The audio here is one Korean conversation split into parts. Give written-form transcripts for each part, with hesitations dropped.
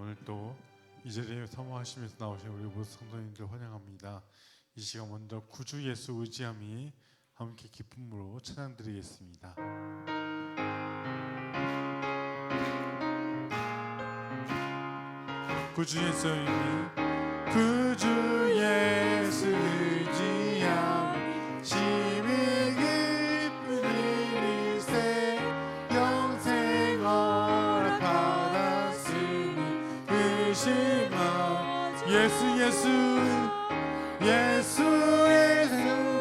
오늘 또 이 자리에 사모하시면서 나오신 우리 모든 성도님들 환영합니다. 이 시간 먼저 구주 예수 의지함이 함께 기쁨으로 찬양드리겠습니다. 구주 예수 의지함 심히 기쁜 일일세 영생 허락받았으니 의심하 예수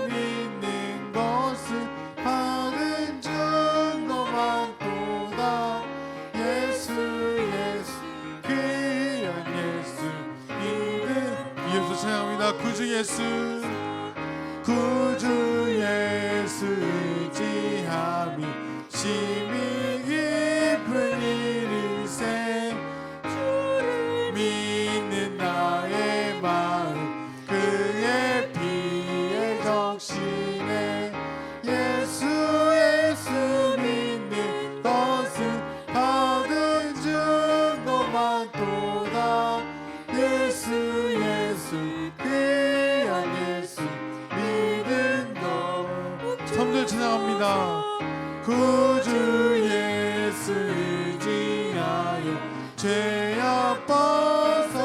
믿는 것은 하는 증거 많도다. 예수 귀한 예수 믿는 예수 찬양합니다. 구주 예수 의지함이 심히 깊은 일일세 믿는 나의 마음 그의 피에 적시네. 예수 믿는 것은 받은 증거 많도다. 예수 귀한 예수 믿는 것 3절 찬양합니다. 구주 예수 의지하여 죄악 벗어버리네.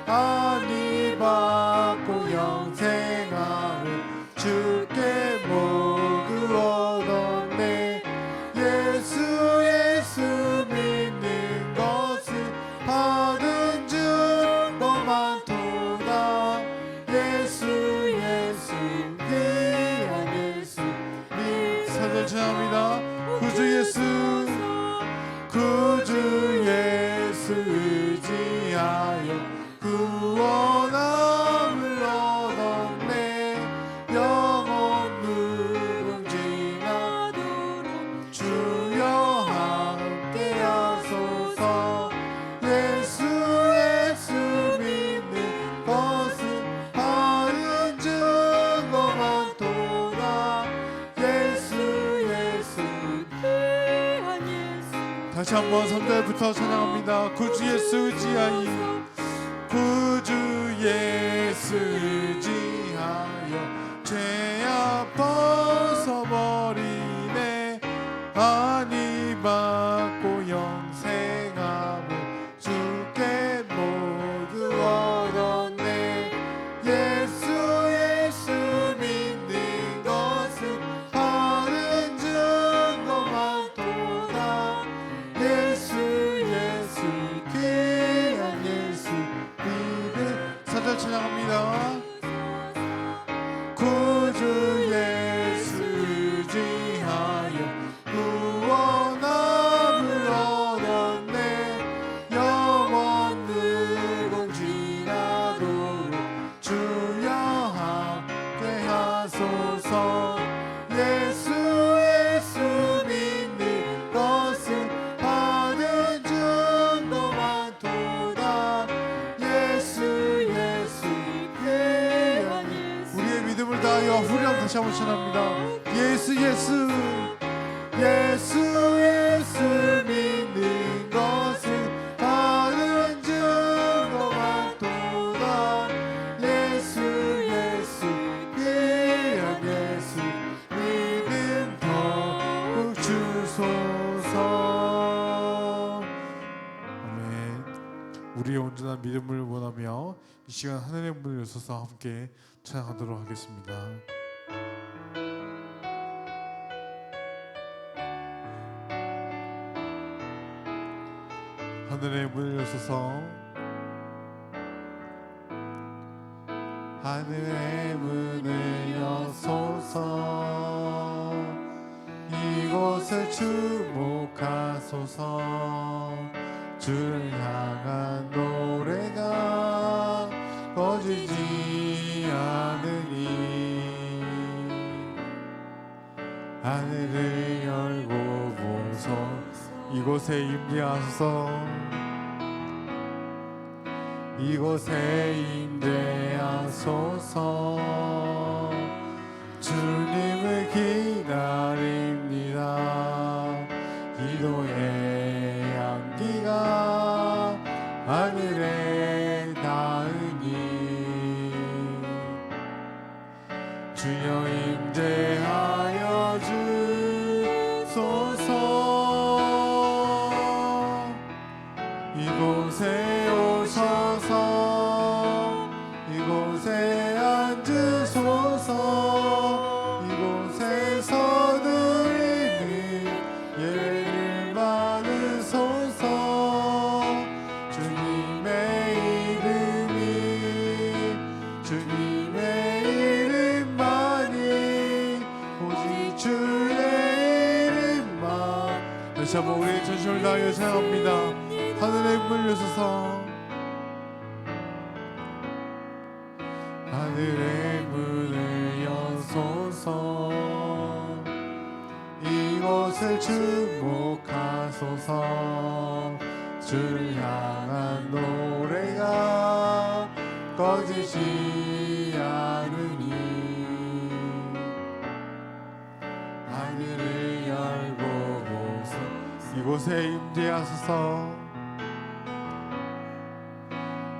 안위 받고 영생하며 주께 모두 얻었네. 예수 믿는 것은 받은 증거 많도다. 예수 귀한 예수 사절 찬양합니다. 구주 예수 의지하여 구원함을 얻었네. 영원 무궁지나도록 주여 함께 하소서. 예수 믿는 것은 바른 증거 많도다. 예수 다시 한번 3절부터 찬양합니다. 구주 예수 의지하여 죄악 벗어버리네. 안위 받고 영생하며 주께 모두 얻었네. 예수 믿는 것은 바른 증거 많도다. 예수 귀한 예수 믿는 4절 찬양합니다. 구주 예수 의지하여 구원함을 얻었네. 영원 무궁지나도록 주여 함께 하소서. 예수 믿는 것은 받은 증거 많도다. 예수 귀한 우리의 믿음을 다하여 후렴 다시 한번 찬양합니다. 예수 믿는 것은 받은 증거 많도다. 예수 귀한 예수 믿음 더욱 주소서. 아멘. 우리의 온전한 믿음을 원하며 이 시간 하늘의 문을 여셔서 함께 찬양하도록 하겠습니다. 하늘의 문을 여셔서 하늘의 문을 여소서. 이곳을 주목하소서. 주를 향한 노래가 꺼지지 않으니 하늘을 열고 보소. 이곳에 임재하소서. 이곳에 임재하소서. 주님을 기다립니다. 기도의 향기가 하늘에 닿으니 주여 임재하여 주소서. 이곳에 오셔서 이곳에 앉으소서. 이곳에서 드리는 예배를 받으소서. 주님의 이름이 주님의 이름만이 오직 주의 이름만. 다시 한번 우리의 전심을 다하여 찬양합니다. 하늘의 문을 여소서. 하늘의 문을 여소서. 이곳을 주목하소서. 주를 향한 노래가 꺼지지 않으니 하늘을 열고 보소. 이곳에 임재하소서.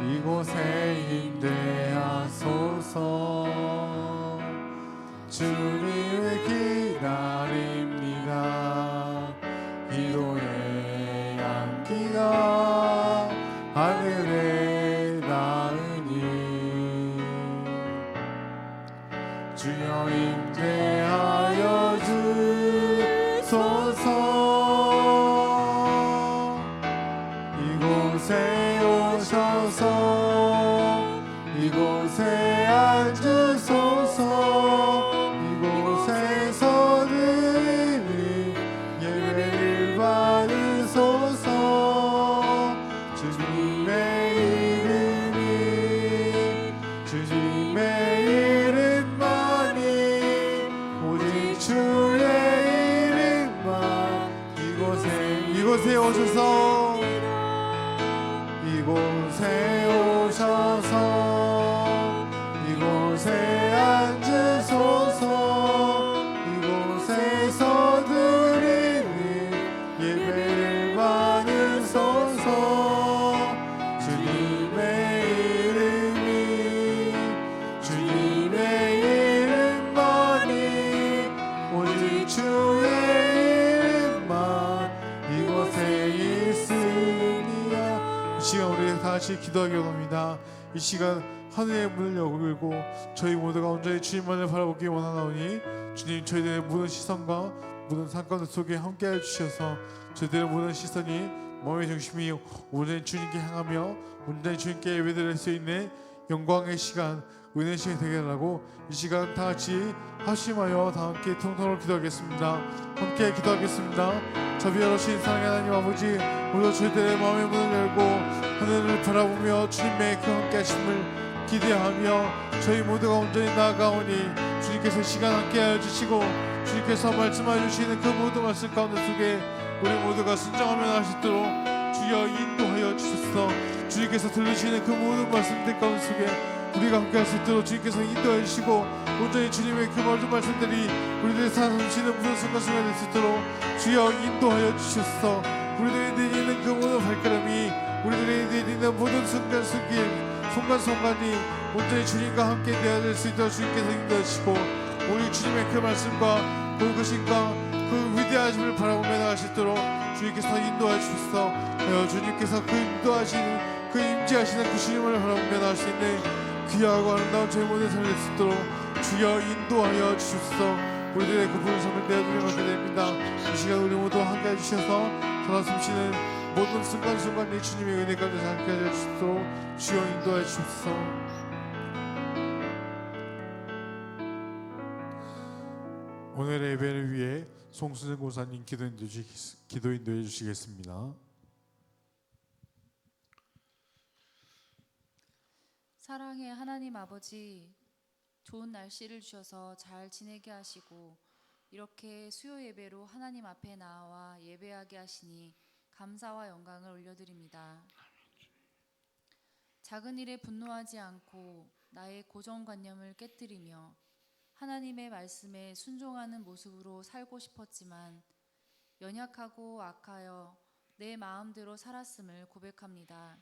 이곳에 임재하소서. 주님을 기다립니다. 기도의 향기가 하늘에 닿으니 주여 임재하여 주소서. 이곳에 오셔서 이곳에 앉으소서. 이곳에서 드리는 예배를 받으소서. 주님의 이름이 주님의 이름만이 오직 주의 이름만. 이곳에 오셔서 이곳에 오셔서 이곳에 앉으소서. 이곳에서 드리는 예배를 받으소서. 주님의 이름이 주님의 이름만이 오직 주의 이름만 이곳에 있으니라. 이 시간 우리 다같이 기도하기 원합니다. 이 시간 하늘의 문을 열고 저희 모두가 온전히 주님만을 바라보기 원하나오니 주님 저희들의 모든 시선과 모든 상관 속에 함께하여 주셔서 저희들의 모든 시선이 마음의 중심이 온전히 주님께 향하며 온전히 주님께 예배드릴 수 있는 영광의 시간, 은혜의 시간이 되게 하라고 이 시간 다같이 합심하여 다 함께 통성으로 기도하겠습니다. 함께 기도하겠습니다. 자비하신 사랑의 하나님 아버지, 오늘 저희들의 마음의 문을 열고 하늘을 바라보며 주님의 그 함께 하심을 기대하며 저희 모두가 온전히 나아가오니 주님께서 시간 함께하여 주시고 주님께서 말씀하여 주시는 그 모든 말씀 가운데 속에 우리 모두가 순종하며 나갈 수 있도록 주여 인도하여 주셔서 주님께서 들으시는 그 모든 말씀들 가운데 속에 우리가 함께할 수 있도록 주님께서 인도해 주시고 온전히 주님의 그 모든 말씀들이 우리들의 삶 넘치는 무슨 순간순간 될 수 있도록 주여 인도하여 주셔서 우리들이 내딛는 그 모든 발걸음이 우리들이 내딛는 모든 순간순간이 온전히 주님과 함께 되어질 수 있도록 주님께서 인도해 주시고 오직 주님의 그 말씀과 그 것인가 그 위대하심을 바라보며 나갈 수 있도록 주님께서 인도해 주셔서 주님께서 그 인도하시는 그 임재하시는 그 주님을 바라보며 나갈 수 있는 귀하고 아름다운 저희 모든 삶을 낼 수 있도록 주여 인도하여 주셔서 우리들의 그 부르심을 내어드리며 기도합니다. 이 시간 우리 모두 함께 해주셔서 살아 숨쉬는 모든 순간순간이 주님의 은혜 가운데 함께 해주시도록 주여 인도해 주셔서 오늘의 예배를 위해 송수진 고사님 기도인도해 주시겠습니다. 사랑의 하나님 아버지, 좋은 날씨를 주셔서 잘 지내게 하시고 이렇게 수요 예배로 하나님 앞에 나와 예배하게 하시니 감사와 영광을 올려드립니다. 작은 일에 분노하지 않고 나의 고정관념을 깨뜨리며 하나님의 말씀에 순종하는 모습으로 살고 싶었지만 연약하고 악하여 내 마음대로 살았음을 고백합니다.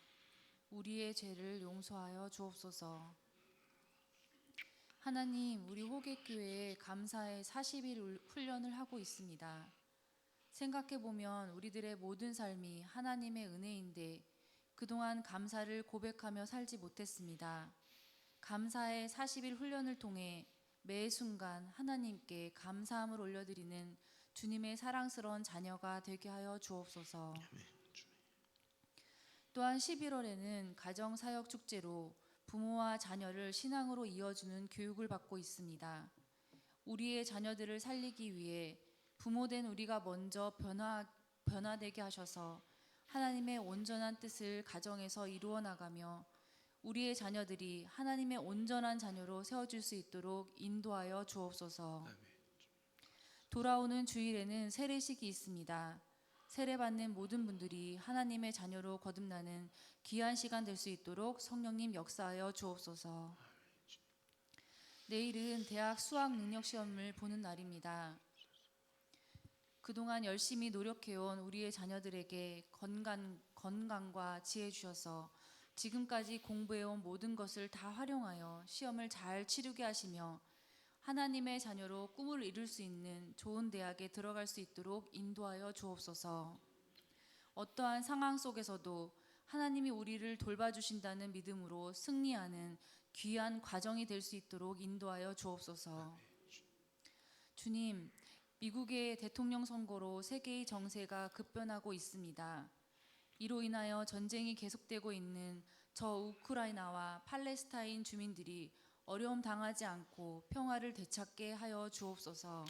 우리의 죄를 용서하여 주옵소서. 하나님, 우리 호객교회에 감사의 40일 훈련을 하고 있습니다. 생각해보면 우리들의 모든 삶이 하나님의 은혜인데 그동안 감사를 고백하며 살지 못했습니다. 감사의 40일 훈련을 통해 매 순간 하나님께 감사함을 올려드리는 주님의 사랑스러운 자녀가 되게 하여 주옵소서. 또한 11월에는 가정사역축제로 부모와 자녀를 신앙으로 이어주는 교육을 받고 있습니다. 우리의 자녀들을 살리기 위해 부모된 우리가 먼저 변화되게 하셔서 하나님의 온전한 뜻을 가정에서 이루어 나가며 우리의 자녀들이 하나님의 온전한 자녀로 세워질 수 있도록 인도하여 주옵소서. 돌아오는 주일에는 세례식이 있습니다. 세례받는 모든 분들이 하나님의 자녀로 거듭나는 귀한 시간 될 수 있도록 성령님 역사하여 주옵소서. 내일은 대학 수학 능력 시험을 보는 날입니다. 그동안 열심히 노력해온 우리의 자녀들에게 건강과 지혜 주셔서 지금까지 공부해온 모든 것을 다 활용하여 시험을 잘 치르게 하시며 하나님의 자녀로 꿈을 이룰 수 있는 좋은 대학에 들어갈 수 있도록 인도하여 주옵소서. 어떠한 상황 속에서도 하나님이 우리를 돌봐주신다는 믿음으로 승리하는 귀한 과정이 될 수 있도록 인도하여 주옵소서. 주님, 미국의 대통령 선거로 세계의 정세가 급변하고 있습니다. 이로 인하여 전쟁이 계속되고 있는 저 우크라이나와 팔레스타인 주민들이 어려움 당하지 않고 평화를 되찾게 하여 주옵소서.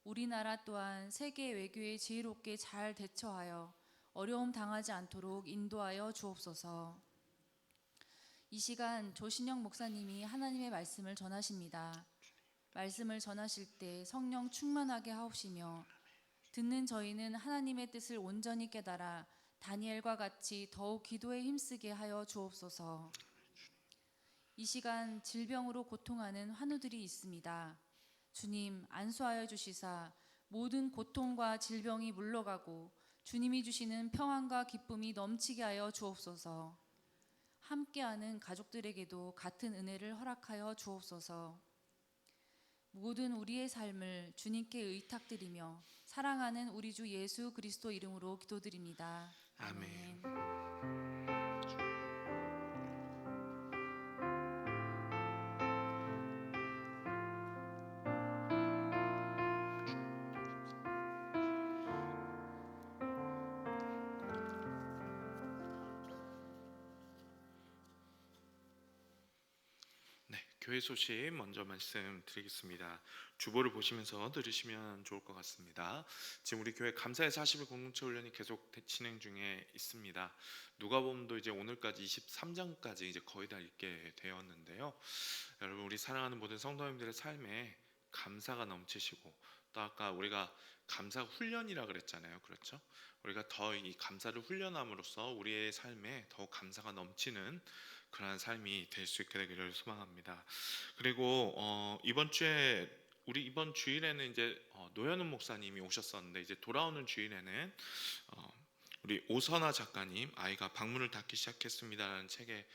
우리나라 또한 세계 외교에 지혜롭게 잘 대처하여 어려움 당하지 않도록 인도하여 주옵소서. 이 시간 조신영 목사님이 하나님의 말씀을 전하십니다. 말씀을 전하실 때 성령 충만하게 하옵시며 듣는 저희는 하나님의 뜻을 온전히 깨달아 다니엘과 같이 더욱 기도에 힘쓰게 하여 주옵소서. 이 시간 질병으로 고통하는 환우들이 있습니다. 주님, 안수하여 주시사 모든 고통과 질병이 물러가고 주님이 주시는 평안과 기쁨이 넘치게 하여 주옵소서. 함께하는 가족들에게도 같은 은혜를 허락하여 주옵소서. 모든 우리의 삶을 주님께 의탁드리며 사랑하는 우리 주 예수 그리스도 이름으로 기도드립니다. 아멘. 교회 소식 먼저 말씀드리겠습니다. 주보를 보시면서 들으시면 좋을 것 같습니다. 지금 우리 교회 감사의 40일 공동체 훈련이 계속 진행 중에 있습니다. 누가복음도 이제 오늘까지 23장까지 이제 거의 다 읽게 되었는데요. 여러분, 우리 사랑하는 모든 성도님들의 삶에 감사가 넘치시고, 또 아까 우리가 감사 훈련이라 그랬잖아요. 그렇죠? 우리가 더 이 감사를 훈련함으로써 우리의 삶에 더 감사가 넘치는 그러한 삶이 될 수 있게 되기를 소망합니다. 그리고 이번 주일에는 이제 노현은 목사님이 오셨었는데, 이제 돌아오는 주일에는 우리 오선아 작가님, 아이가 방문을 닫기 시작했습니다라는 책의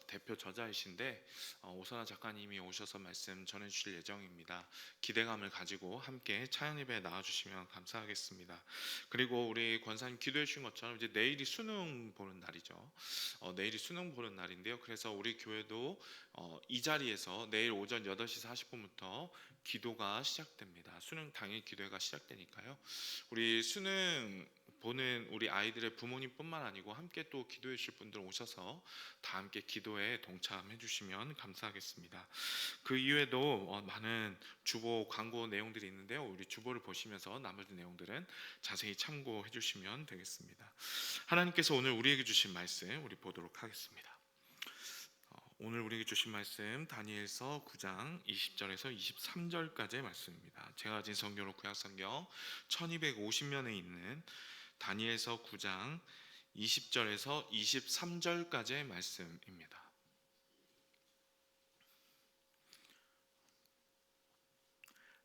대표 저자이신데, 오선아 작가님이 오셔서 말씀 전해주실 예정입니다. 기대감을 가지고 함께 찬양 예배에 나와주시면 감사하겠습니다. 그리고 우리 권사님 기도해 주신 것처럼 이제 내일이 수능 보는 날이죠. 내일이 수능 보는 날인데요. 그래서 우리 교회도 이 자리에서 내일 오전 8시 40분부터 기도가 시작됩니다. 수능 당일 기도회가 시작되니까요. 우리 수능 보는 우리 아이들의 부모님뿐만 아니고 함께 또 기도해 주실 분들 오셔서 다 함께 기도에 동참해 주시면 감사하겠습니다. 그 이외에도 많은 주보 광고 내용들이 있는데요. 우리 주보를 보시면서 나머지 내용들은 자세히 참고해 주시면 되겠습니다. 하나님께서 오늘 우리에게 주신 말씀 우리 보도록 하겠습니다. 오늘 우리에게 주신 말씀 다니엘서 9장 20절에서 23절까지의 말씀입니다. 제가 가진 성경으로 구약성경 1250면에 있는 다니엘서 9장 20절에서 23절까지의 말씀입니다.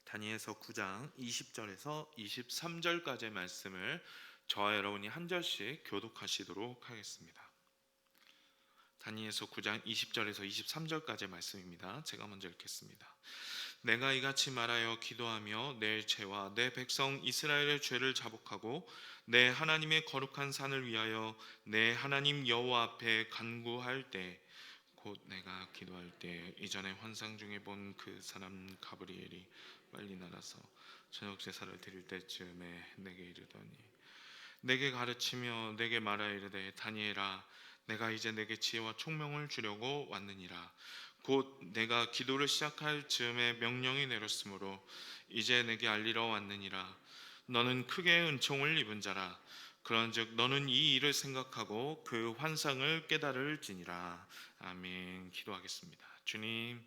다니엘서 9장 20절에서 23절까지의 말씀을 저와 여러분이 한 절씩 교독하시도록 하겠습니다. 다니엘서 9장 20절에서 23절까지의 말씀입니다. 제가 먼저 읽겠습니다. 내가 이같이 말하여 기도하며 내 죄와 내 백성 이스라엘의 죄를 자복하고 내 하나님의 거룩한 산을 위하여 내 하나님 여호와 앞에 간구할 때, 곧 내가 기도할 때 이전에 환상 중에 본 그 사람 가브리엘이 빨리 날아서 저녁 제사를 드릴 때쯤에 내게 이르더니, 내게 가르치며 내게 말하여 이르되, 다니엘아, 내가 이제 내게 지혜와 총명을 주려고 왔느니라. 곧 내가 기도를 시작할 즈음에 명령이 내렸으므로 이제 내게 알리러 왔느니라. 너는 크게 은총을 입은 자라. 그런즉 너는 이 일을 생각하고 그 환상을 깨달을지니라. 아멘. 기도하겠습니다. 주님,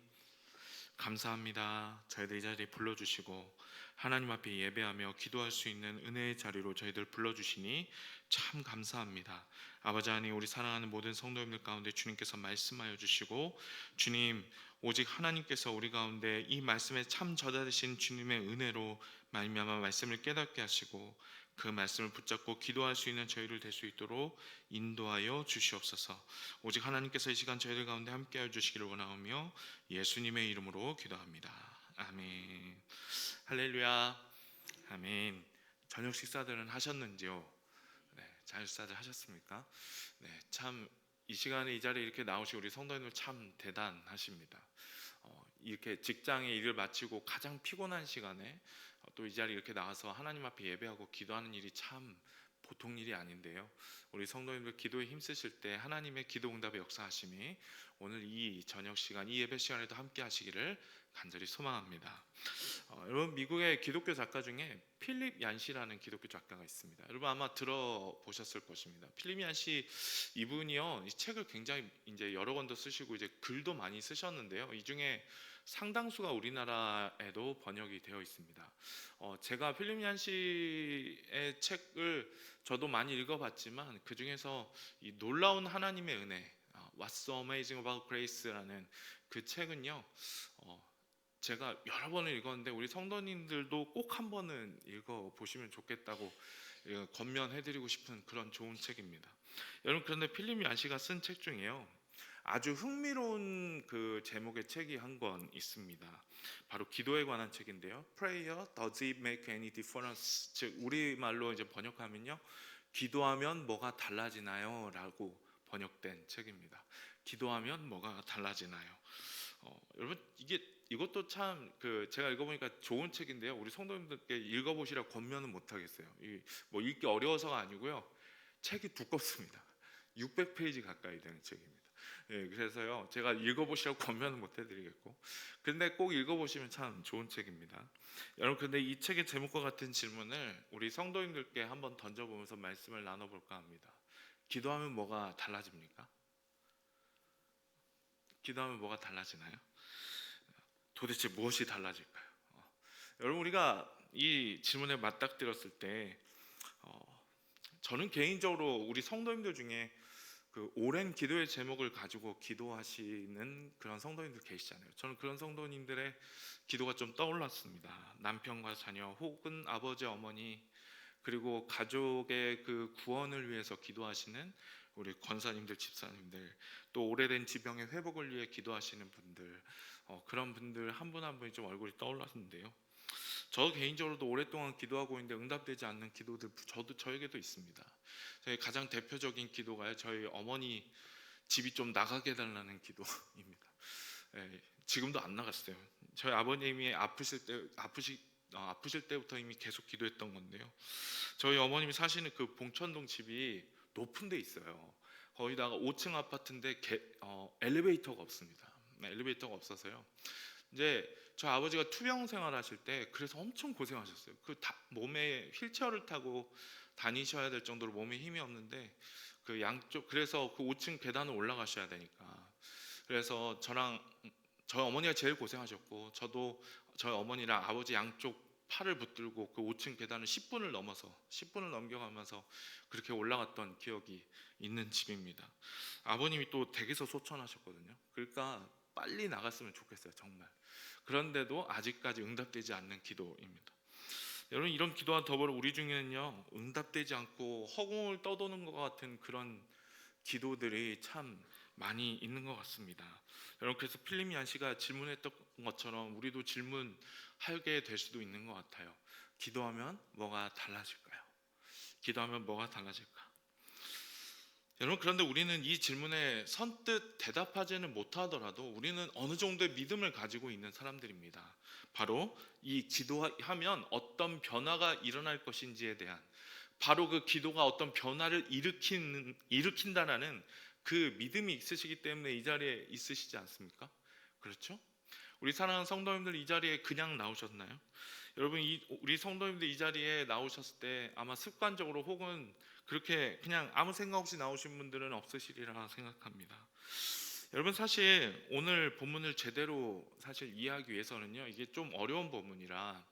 감사합니다. 저희들 이 자리에 불러주시고 하나님 앞에 예배하며 기도할 수 있는 은혜의 자리로 저희들 불러주시니 참 감사합니다. 아버지 하나님, 우리 사랑하는 모든 성도님들 가운데 주님께서 말씀하여 주시고, 주님, 오직 하나님께서 우리 가운데 이 말씀에 참 젖어드신 주님의 은혜로 말미암아 말씀을 깨닫게 하시고 그 말씀을 붙잡고 기도할 수 있는 저희를 될 수 있도록 인도하여 주시옵소서. 오직 하나님께서 이 시간 저희들 가운데 함께하여 주시기를 원하오며 예수님의 이름으로 기도합니다. 아멘. 할렐루야. 아멘. 저녁 식사들은 하셨는지요? 네, 잘 식사들 하셨습니까? 네, 참 이 시간에 이 자리에 이렇게 나오시고 우리 성도님들 참 대단하십니다. 이렇게 직장의 일을 마치고 가장 피곤한 시간에 또 이 자리에 이렇게 나와서 하나님 앞에 예배하고 기도하는 일이 참 보통 일이 아닌데요. 우리 성도님들 기도에 힘쓰실 때 하나님의 기도 응답의 역사하심이 오늘 이 저녁 시간, 이 예배 시간에도 함께 하시기를 간절히 소망합니다. 여러분, 미국의 기독교 작가 중에 필립 얀시라는 기독교 작가가 있습니다. 여러분 아마 들어보셨을 것입니다. 필립 얀시, 이분이요, 이 책을 굉장히 이제 여러 권도 쓰시고 이제 글도 많이 쓰셨는데요. 이 중에 상당수가 우리나라에도 번역이 되어 있습니다. 제가 필립 얀시의 책을 저도 많이 읽어봤지만 그 중에서 이 놀라운 하나님의 은혜, What's so amazing about grace라는 그 책은요, 제가 여러 번을 읽었는데 우리 성도님들도 꼭 한 번은 읽어보시면 좋겠다고 권면해드리고 싶은 그런 좋은 책입니다. 여러분, 그런데 필립 얀시가 쓴 책 중에요, 아주 흥미로운 그 제목의 책이 한 권 있습니다. 바로 기도에 관한 책인데요. Prayer does it make any difference? 즉 우리말로 이제 번역하면요, 기도하면 뭐가 달라지나요? 라고 번역된 책입니다. 기도하면 뭐가 달라지나요? 여러분, 이것도 참 제가 읽어보니까 좋은 책인데요. 우리 성도님들께 읽어보시라 권면은 못하겠어요. 뭐 읽기 어려워서가 아니고요, 책이 두껍습니다. 600페이지 가까이 되는 책입니다. 예, 그래서요 제가 읽어보시라고 권면은 못해드리겠고, 근데 꼭 읽어보시면 참 좋은 책입니다. 여러분, 근데 이 책의 제목과 같은 질문을 우리 성도님들께 한번 던져보면서 말씀을 나눠볼까 합니다. 기도하면 뭐가 달라집니까? 기도하면 뭐가 달라지나요? 도대체 무엇이 달라질까요? 여러분, 우리가 이 질문에 맞닥뜨렸을 때 저는 개인적으로 우리 성도님들 중에 그 오랜 기도의 제목을 가지고 기도하시는 그런 성도님들 계시잖아요. 저는 그런 성도님들의 기도가 좀 떠올랐습니다. 남편과 자녀 혹은 아버지, 어머니, 그리고 가족의 그 구원을 위해서 기도하시는 우리 권사님들, 집사님들, 또 오래된 지병의 회복을 위해 기도하시는 분들, 그런 분들 한 분 한 분이 좀 얼굴이 떠올랐는데요. 저 개인적으로도 오랫동안 기도하고 있는데 응답되지 않는 기도들 저에게도 있습니다. 저희 가장 대표적인 기도가요, 저희 어머니 집이 좀 나가게 해달라는 기도입니다. 예, 지금도 안 나갔어요. 저희 아버님이 아프실 때부터 이미 계속 기도했던 건데요. 저희 어머님이 사시는 그 봉천동 집이 높은 데 있어요. 거기다가 5층 아파트인데 엘리베이터가 없습니다. 엘리베이터가 없어서요, 이제 저 아버지가 투병 생활하실 때 그래서 엄청 고생하셨어요. 몸에 휠체어를 타고 다니셔야 될 정도로 몸에 힘이 없는데 그 양쪽, 그래서 그 5층 계단을 올라가셔야 되니까, 그래서 저희 어머니가 제일 고생하셨고, 저도 저희 어머니랑 아버지 양쪽 팔을 붙들고 그 5층 계단을 10분을 넘겨가면서 그렇게 올라갔던 기억이 있는 집입니다. 아버님이 또 댁에서 소천하셨거든요. 그러니까 빨리 나갔으면 좋겠어요, 정말. 그런데도 아직까지 응답되지 않는 기도입니다. 여러분, 이런 기도와 더불어 우리 중에는요, 응답되지 않고 허공을 떠도는 것 같은 그런 기도들이 참 많이 있는 것 같습니다. 여러분, 그래서 필립 씨가 질문했던 것처럼 우리도 질문하게 될 수도 있는 것 같아요. 기도하면 뭐가 달라질까요? 기도하면 뭐가 달라질까? 여러분, 그런데 우리는 이 질문에 선뜻 대답하지는 못하더라도 우리는 어느 정도의 믿음을 가지고 있는 사람들입니다. 바로 이 기도하면 어떤 변화가 일어날 것인지에 대한, 바로 그 기도가 어떤 변화를 일으킨다라는 그 믿음이 있으시기 때문에 이 자리에 있으시지 않습니까? 그렇죠? 우리 사랑하는 성도님들, 이 자리에 그냥 나오셨나요? 여러분, 우리 성도님들 이 자리에 나오셨을 때 아마 습관적으로 혹은 그렇게 그냥 아무 생각 없이 나오신 분들은 없으시리라 생각합니다. 여러분, 사실 오늘 본문을 제대로 사실 이해하기 위해서는요, 이게 좀 어려운 본문이라,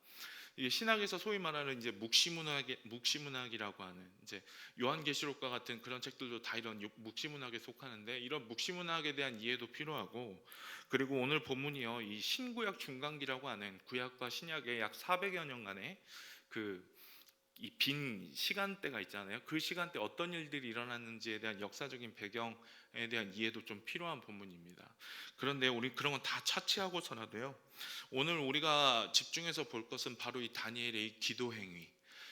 이게 신학에서 소위 말하는 이제 묵시문학이라고 하는 이제 요한계시록과 같은 그런 책들도 다 이런 묵시문학에 속하는데, 이런 묵시문학에 대한 이해도 필요하고, 그리고 오늘 본문이요, 이 신구약 중간기라고 하는 구약과 신약의 약 400여 년간의 이 빈 시간대가 있잖아요. 그 시간대 어떤 일들이 일어났는지에 대한 역사적인 배경에 대한 이해도 좀 필요한 본문입니다. 그런데 우리 그런 건 다 차치하고서라도요, 오늘 우리가 집중해서 볼 것은 바로 이 다니엘의 기도 행위,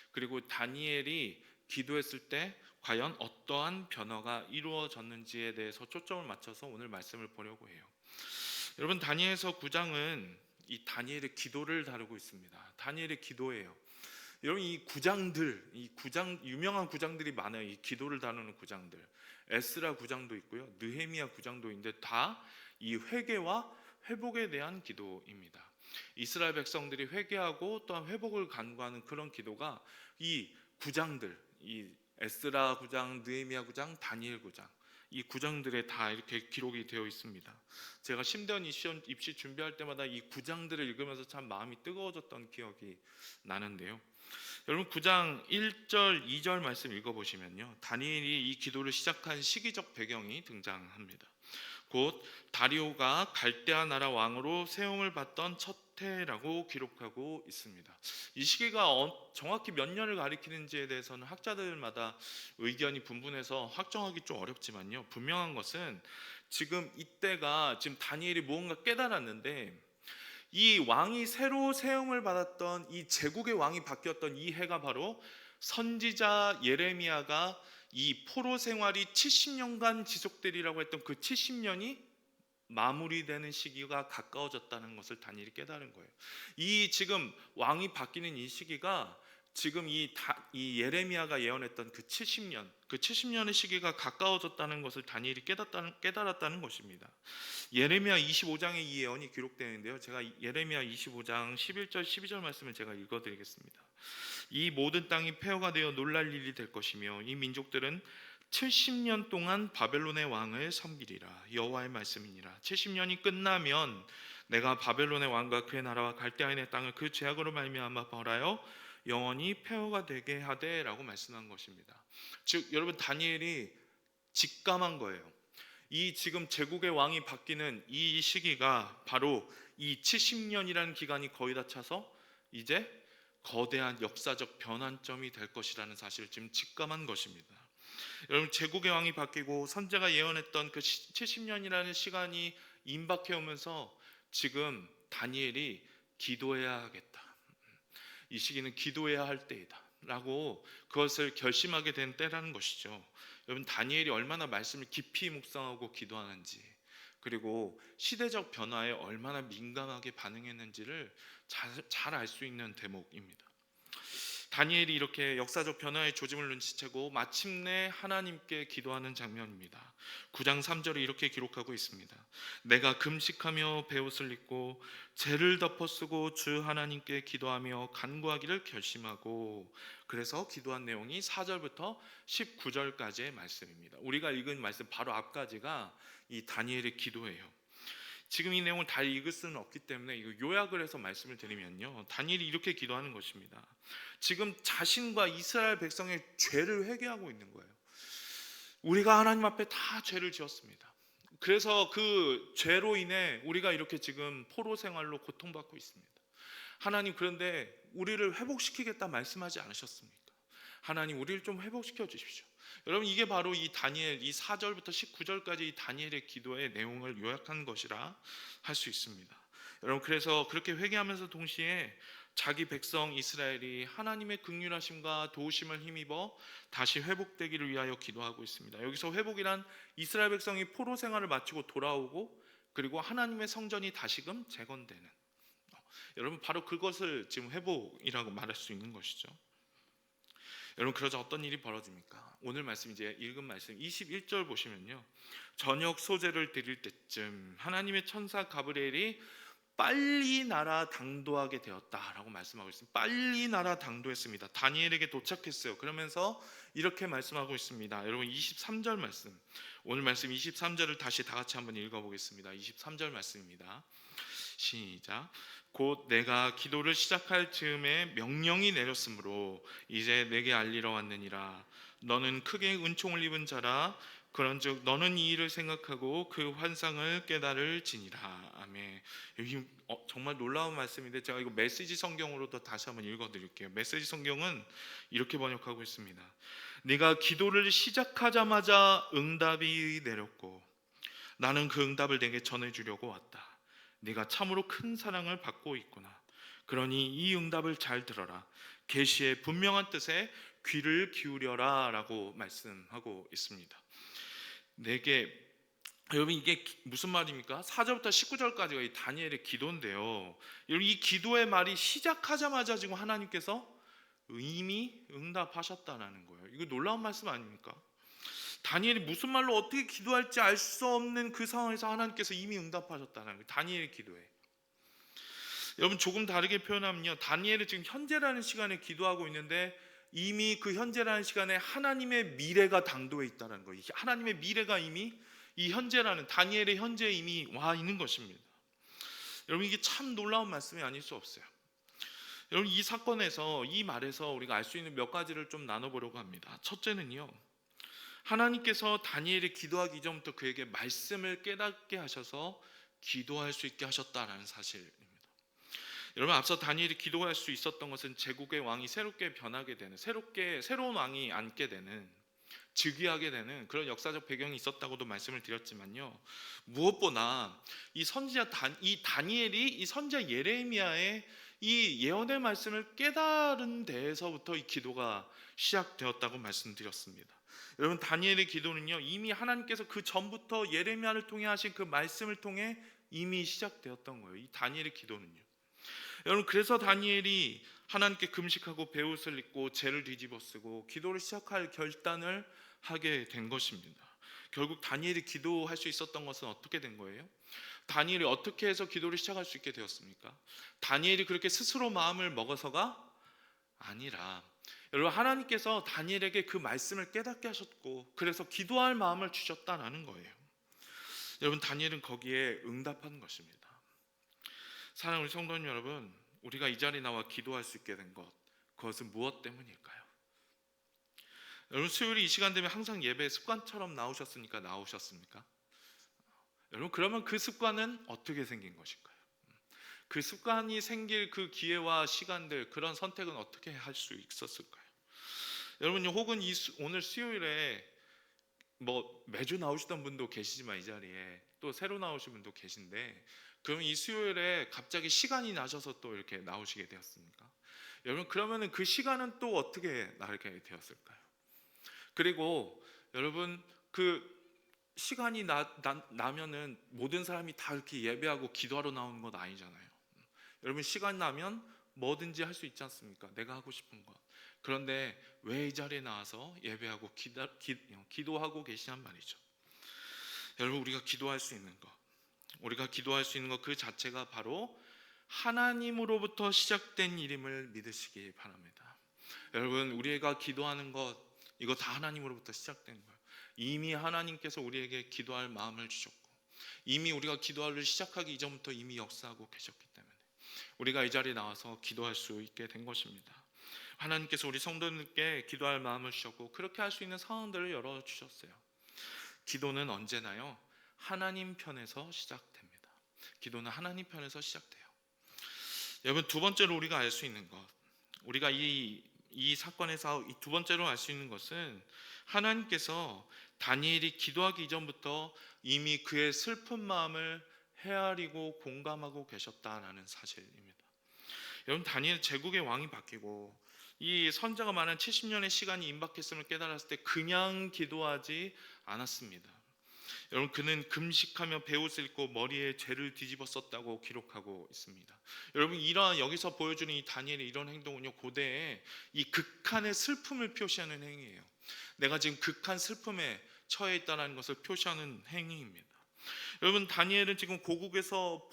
그리고 다니엘이 기도했을 때 과연 어떠한 변화가 이루어졌는지에 대해서 초점을 맞춰서 오늘 말씀을 보려고 해요. 여러분, 다니엘서 9장은 이 다니엘의 기도를 다루고 있습니다. 다니엘의 기도예요. 여러분, 이 구장, 유명한 구장들이 많아요. 이 기도를 다루는 구장들, 에스라 구장도 있고요, 느헤미야 구장도 있는데 다 이 회개와 회복에 대한 기도입니다. 이스라엘 백성들이 회개하고 또한 회복을 간구하는 그런 기도가 이 구장들, 이 에스라 구장, 느헤미야 구장, 다니엘 구장, 이 구장들에 다 이렇게 기록이 되어 있습니다. 제가 심대원 입시 준비할 때마다 이 구장들을 읽으면서 참 마음이 뜨거워졌던 기억이 나는데요. 여러분, 9장 1절 2절 말씀 읽어보시면요, 다니엘이 이 기도를 시작한 시기적 배경이 등장합니다. 곧 다리오가 갈대아 나라 왕으로 세움을 받던 첫 해라고 기록하고 있습니다. 이 시기가 정확히 몇 년을 가리키는지에 대해서는 학자들마다 의견이 분분해서 확정하기 좀 어렵지만요, 분명한 것은 지금 이때가 지금 다니엘이 무언가 깨달았는데, 이 왕이 새로 세움을 받았던, 이 제국의 왕이 바뀌었던 이 해가 바로 선지자 예레미야가 이 포로 생활이 70년간 지속되리라고 했던 그 70년이 마무리되는 시기가 가까워졌다는 것을 다니엘이 깨달은 거예요. 이 지금 왕이 바뀌는 이 시기가 지금 이 예레미야가 예언했던 그 70년의 시기가 가까워졌다는 것을 다니엘이 깨달았다는 것입니다. 예레미야 25장에 이 예언이 기록되어 있는데요, 제가 예레미야 25장 11절 12절 말씀을 제가 읽어드리겠습니다. 이 모든 땅이 폐허가 되어 놀랄 일이 될 것이며 이 민족들은 70년 동안 바벨론의 왕을 섬기리라. 여호와의 말씀이니라. 70년이 끝나면 내가 바벨론의 왕과 그의 나라와 갈대아인의 땅을 그 죄악으로 말미암아 벌하여 영원히 폐허가 되게 하되라고 말씀한 것입니다. 즉, 여러분, 다니엘이 직감한 거예요. 이 지금 제국의 왕이 바뀌는 이 시기가 바로 이 70년이라는 기간이 거의 다 차서 이제 거대한 역사적 변환점이 될 것이라는 사실을 지금 직감한 것입니다. 여러분, 제국의 왕이 바뀌고 선지자가 예언했던 그 70년이라는 시간이 임박해 오면서 지금 다니엘이 기도해야 하겠다, 이 시기는 기도해야 할 때이다 라고 그것을 결심하게 된 때라는 것이죠. 여러분, 다니엘이 얼마나 말씀을 깊이 묵상하고 기도하는지, 그리고 시대적 변화에 얼마나 민감하게 반응했는지를 잘 알 수 있는 대목입니다. 다니엘이 이렇게 역사적 변화의 조짐을 눈치채고 마침내 하나님께 기도하는 장면입니다. 9장 3절에 이렇게 기록하고 있습니다. 내가 금식하며 베옷을 입고 죄를 덮어쓰고 주 하나님께 기도하며 간구하기를 결심하고, 그래서 기도한 내용이 4절부터 19절까지의 말씀입니다. 우리가 읽은 말씀 바로 앞까지가 이 다니엘의 기도예요. 지금 이 내용을 다 읽을 수는 없기 때문에 이거 요약을 해서 말씀을 드리면요, 다니엘이 이렇게 기도하는 것입니다. 지금 자신과 이스라엘 백성의 죄를 회개하고 있는 거예요. 우리가 하나님 앞에 다 죄를 지었습니다. 그래서 그 죄로 인해 우리가 이렇게 지금 포로 생활로 고통받고 있습니다. 하나님, 그런데 우리를 회복시키겠다 말씀하지 않으셨습니까? 하나님 우리를 좀 회복시켜 주십시오. 여러분 이게 바로 이 다니엘 이 4절부터 19절까지 이 다니엘의 기도의 내용을 요약한 것이라 할 수 있습니다. 여러분 그래서 그렇게 회개하면서 동시에 자기 백성 이스라엘이 하나님의 긍휼하심과 도우심을 힘입어 다시 회복되기를 위하여 기도하고 있습니다. 여기서 회복이란 이스라엘 백성이 포로 생활을 마치고 돌아오고 그리고 하나님의 성전이 다시금 재건되는, 여러분 바로 그것을 지금 회복이라고 말할 수 있는 것이죠. 여러분 그러자 어떤 일이 벌어집니까? 오늘 말씀 이제 읽은 말씀 21절 보시면요, 저녁 소제를 드릴 때쯤 하나님의 천사 가브리엘이 빨리 날아 당도하게 되었다라고 말씀하고 있습니다. 빨리 날아 당도했습니다. 다니엘에게 도착했어요. 그러면서 이렇게 말씀하고 있습니다. 여러분 23절 말씀, 오늘 말씀 23절을 다시 다 같이 한번 읽어보겠습니다. 23절 말씀입니다. 시작. 곧 내가 기도를 시작할 즈음에 명령이 내렸으므로 이제 내게 알리러 왔느니라. 너는 크게 은총을 입은 자라. 그런즉 너는 이 일을 생각하고 그 환상을 깨달을지니라. 아멘. 여기 정말 놀라운 말씀인데 제가 이거 메시지 성경으로도 다시 한번 읽어드릴게요. 메시지 성경은 이렇게 번역하고 있습니다. 네가 기도를 시작하자마자 응답이 내렸고 나는 그 응답을 내게 전해주려고 왔다. 네가 참으로 큰 사랑을 받고 있구나. 그러니 이 응답을 잘 들어라. 계시의 분명한 뜻에 귀를 기울여라 라고 말씀하고 있습니다. 여러분 이게 무슨 말입니까? 4절부터 19절까지가 이 다니엘의 기도인데요, 여러분 이 기도의 말이 시작하자마자 지금 하나님께서 이미 응답하셨다는 거예요. 이거 놀라운 말씀 아닙니까? 다니엘이 무슨 말로 어떻게 기도할지 알 수 없는 그 상황에서 하나님께서 이미 응답하셨다는 거예요. 다니엘의 기도에. 여러분 조금 다르게 표현하면요, 다니엘은 지금 현재라는 시간에 기도하고 있는데 이미 그 현재라는 시간에 하나님의 미래가 당도해 있다는 거예요. 하나님의 미래가 이미 이 현재라는 다니엘의 현재에 이미 와 있는 것입니다. 여러분 이게 참 놀라운 말씀이 아닐 수 없어요. 여러분 이 사건에서, 이 말에서 우리가 알 수 있는 몇 가지를 좀 나눠보려고 합니다. 첫째는요, 하나님께서 다니엘이 기도하기 이전부터 그에게 말씀을 깨닫게 하셔서 기도할 수 있게 하셨다라는 사실입니다. 여러분 앞서 다니엘이 기도할 수 있었던 것은 제국의 왕이 새롭게 변하게 되는, 새로운 왕이 앉게 되는, 즉위하게 되는 그런 역사적 배경이 있었다고도 말씀을 드렸지만요, 무엇보다 이 선지자 다니엘이 이 선지자 예레미야의 이 예언의 말씀을 깨달은 데에서부터 이 기도가 시작되었다고 말씀드렸습니다. 여러분 다니엘의 기도는요, 이미 하나님께서 그 전부터 예레미야를 통해 하신 그 말씀을 통해 이미 시작되었던 거예요. 이 다니엘의 기도는요. 여러분 그래서 다니엘이 하나님께 금식하고 베옷을 입고 죄를 뒤집어쓰고 기도를 시작할 결단을 하게 된 것입니다. 결국 다니엘이 기도할 수 있었던 것은 어떻게 된 거예요? 다니엘이 어떻게 해서 기도를 시작할 수 있게 되었습니까? 다니엘이 그렇게 스스로 마음을 먹어서가 아니라, 여러분 하나님께서 다니엘에게 그 말씀을 깨닫게 하셨고 그래서 기도할 마음을 주셨다라는 거예요. 여러분 다니엘은 거기에 응답한 것입니다. 사랑하는 우리 성도님 여러분, 우리가 이 자리에 나와 기도할 수 있게 된 것, 그것은 무엇 때문일까요? 여러분 수요일이 이 시간 되면 항상 예배 습관처럼 나오셨습니까? 여러분 그러면 그 습관은 어떻게 생긴 것일까요? 그 습관이 생길 그 기회와 시간들, 그런 선택은 어떻게 할 수 있었을까요? 여러분 혹은 오늘 수요일에 매주 나오시던 분도 계시지만 이 자리에 또 새로 나오신 분도 계신데, 그럼 이 수요일에 갑자기 시간이 나셔서 또 이렇게 나오시게 되었습니까? 여러분 그러면은 그 시간은 또 어떻게 나게 되었을까요? 그리고 여러분 그 시간이 나면은 모든 사람이 다 이렇게 예배하고 기도하러 나오는 건 아니잖아요. 여러분 시간 나면 뭐든지 할 수 있지 않습니까? 내가 하고 싶은 것. 그런데 왜 이 자리에 나와서 예배하고 기도하고 계시냔 말이죠. 여러분 우리가 기도할 수 있는 것, 그 자체가 바로 하나님으로부터 시작된 일임을 믿으시기 바랍니다. 여러분 우리가 기도하는 것, 이거 다 하나님으로부터 시작된 거예요. 이미 하나님께서 우리에게 기도할 마음을 주셨고 이미 우리가 기도를 시작하기 이전부터 이미 역사하고 계셨기 때문에 우리가 이 자리에 나와서 기도할 수 있게 된 것입니다. 하나님께서 우리 성도님께 기도할 마음을 주셨고 그렇게 할 수 있는 상황들을 열어주셨어요. 기도는 언제나요? 하나님 편에서 시작됩니다. 기도는 하나님 편에서 시작돼요. 여러분 두 번째로 우리가 알 수 있는 것, 우리가 이 이 사건에서 이 두 번째로 알 수 있는 것은 하나님께서 다니엘이 기도하기 이전부터 이미 그의 슬픈 마음을 헤아리고 공감하고 계셨다라는 사실입니다. 여러분, 다니엘 제국의 왕이 바뀌고 이 선자가 말한 70년의 시간이 임박했음을 깨달았을 때 그냥 기도하지 않았습니다. 여러분, 그는 금식하며 베옷을 입고 머리에 죄를 뒤집어 썼다고 기록하고 있습니다. 여러분, 이러한 여기서 보여주는 이 다니엘의 이런 행동은요, 고대에 이 극한의 슬픔을 표시하는 행위예요. 내가 지금 극한 슬픔에 처해 있다는 것을 표시하는 행위입니다. 여러분, 다니엘은 지금 고국에서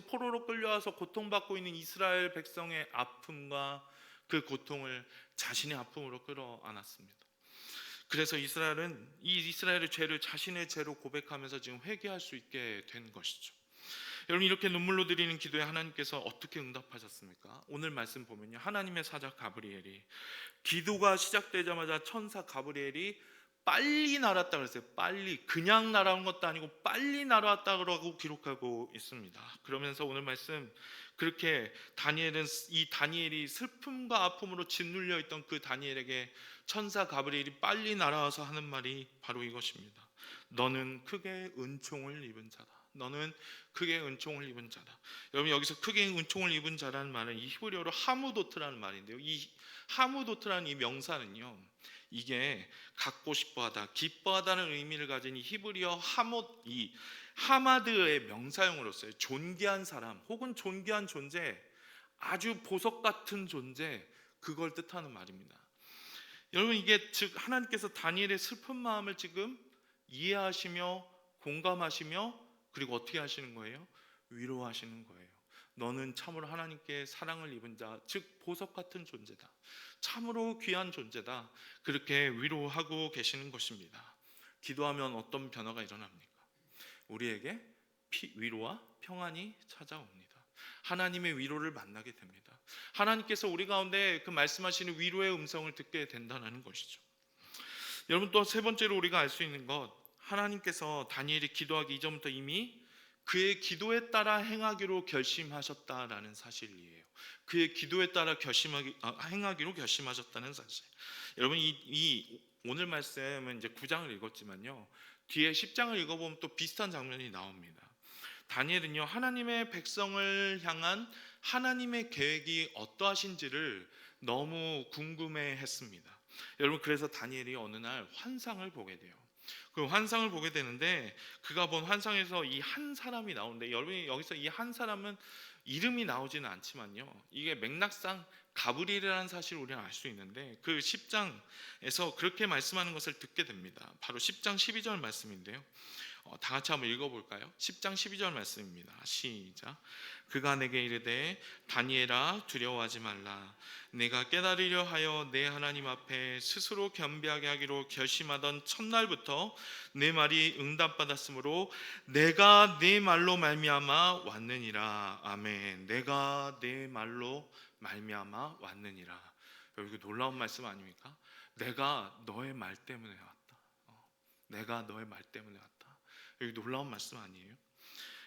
포로로 끌려와서 고통받고 있는 이스라엘 백성의 아픔과 그 고통을 자신의 아픔으로 끌어안았습니다. 그래서 이스라엘의 죄를 자신의 죄로 고백하면서 지금 회개할 수 있게 된 것이죠. 여러분, 이렇게 눈물로 드리는 기도에 하나님께서 어떻게 응답하셨습니까? 오늘 말씀 보면요, 하나님의 사자 가브리엘이 기도가 시작되자마자 천사 가브리엘이 빨리 날았다 그랬어요. 빨리, 그냥 날아온 것도 아니고 빨리 날아왔다고 기록하고 있습니다. 그러면서 오늘 말씀, 그렇게 다니엘이 슬픔과 아픔으로 짓눌려 있던 그 다니엘에게 천사 가브리엘이 빨리 날아와서 하는 말이 바로 이것입니다. 너는 크게 은총을 입은 자다. 너는 크게 은총을 입은 자다. 여러분, 여기서 크게 은총을 입은 자라는 말은 이 히브리어로 하무도트라는 말인데요, 이 하무도트라는 이 명사는요, 이게 갖고 싶어하다, 기뻐하다는 의미를 가진 이 히브리어 이 하마드의 명사형으로서요, 존귀한 사람 혹은 존귀한 존재, 아주 보석 같은 존재, 그걸 뜻하는 말입니다. 여러분, 이게 즉 하나님께서 다니엘의 슬픈 마음을 지금 이해하시며 공감하시며 그리고 어떻게 하시는 거예요? 위로하시는 거예요. 너는 참으로 하나님께 사랑을 입은 자, 즉 보석 같은 존재다, 참으로 귀한 존재다, 그렇게 위로하고 계시는 것입니다. 기도하면 어떤 변화가 일어납니까? 우리에게 위로와 평안이 찾아옵니다. 하나님의 위로를 만나게 됩니다. 하나님께서 우리 가운데 그 말씀하시는 위로의 음성을 듣게 된다는 것이죠. 여러분, 또 세 번째로 우리가 알 수 있는 것, 하나님께서 다니엘이 기도하기 이전부터 이미 그의 기도에 따라 행하기로 결심하셨다라는 사실이에요. 그의 기도에 따라 행하기로 결심하셨다는 사실. 여러분, 이 오늘 말씀은 이제 9장을 읽었지만요, 뒤에 10장을 읽어보면 또 비슷한 장면이 나옵니다. 다니엘은요, 하나님의 백성을 향한 하나님의 계획이 어떠하신지를 너무 궁금해했습니다. 여러분, 그래서 다니엘이 어느 날 환상을 보게 돼요. 그 환상을 보게 되는데 그가 본 환상에서 이 한 사람이 나오는데, 여러분이 여기서 이 한 사람은 이름이 나오지는 않지만요, 이게 맥락상 가브리엘이라는 사실을 우리가 알 수 있는데 그 10장에서 그렇게 말씀하는 것을 듣게 됩니다. 바로 10장 12절 말씀인데요, 다 같이 한번 읽어볼까요? 10장 12절 말씀입니다. 시작. 그가 내게 이르되 다니엘아, 두려워하지 말라. 내가 깨달으려 하여 내 하나님 앞에 스스로 겸비하게 하기로 결심하던 첫날부터 내 말이 응답받았으므로 내가 내 말로 말미암아 왔느니라. 아멘. 내가 내 말로 말미암아 왔느니라. 여기 놀라운 말씀 아닙니까? 내가 너의 말 때문에 왔다. 내가 너의 말 때문에 왔다. 여기 놀라운 말씀 아니에요?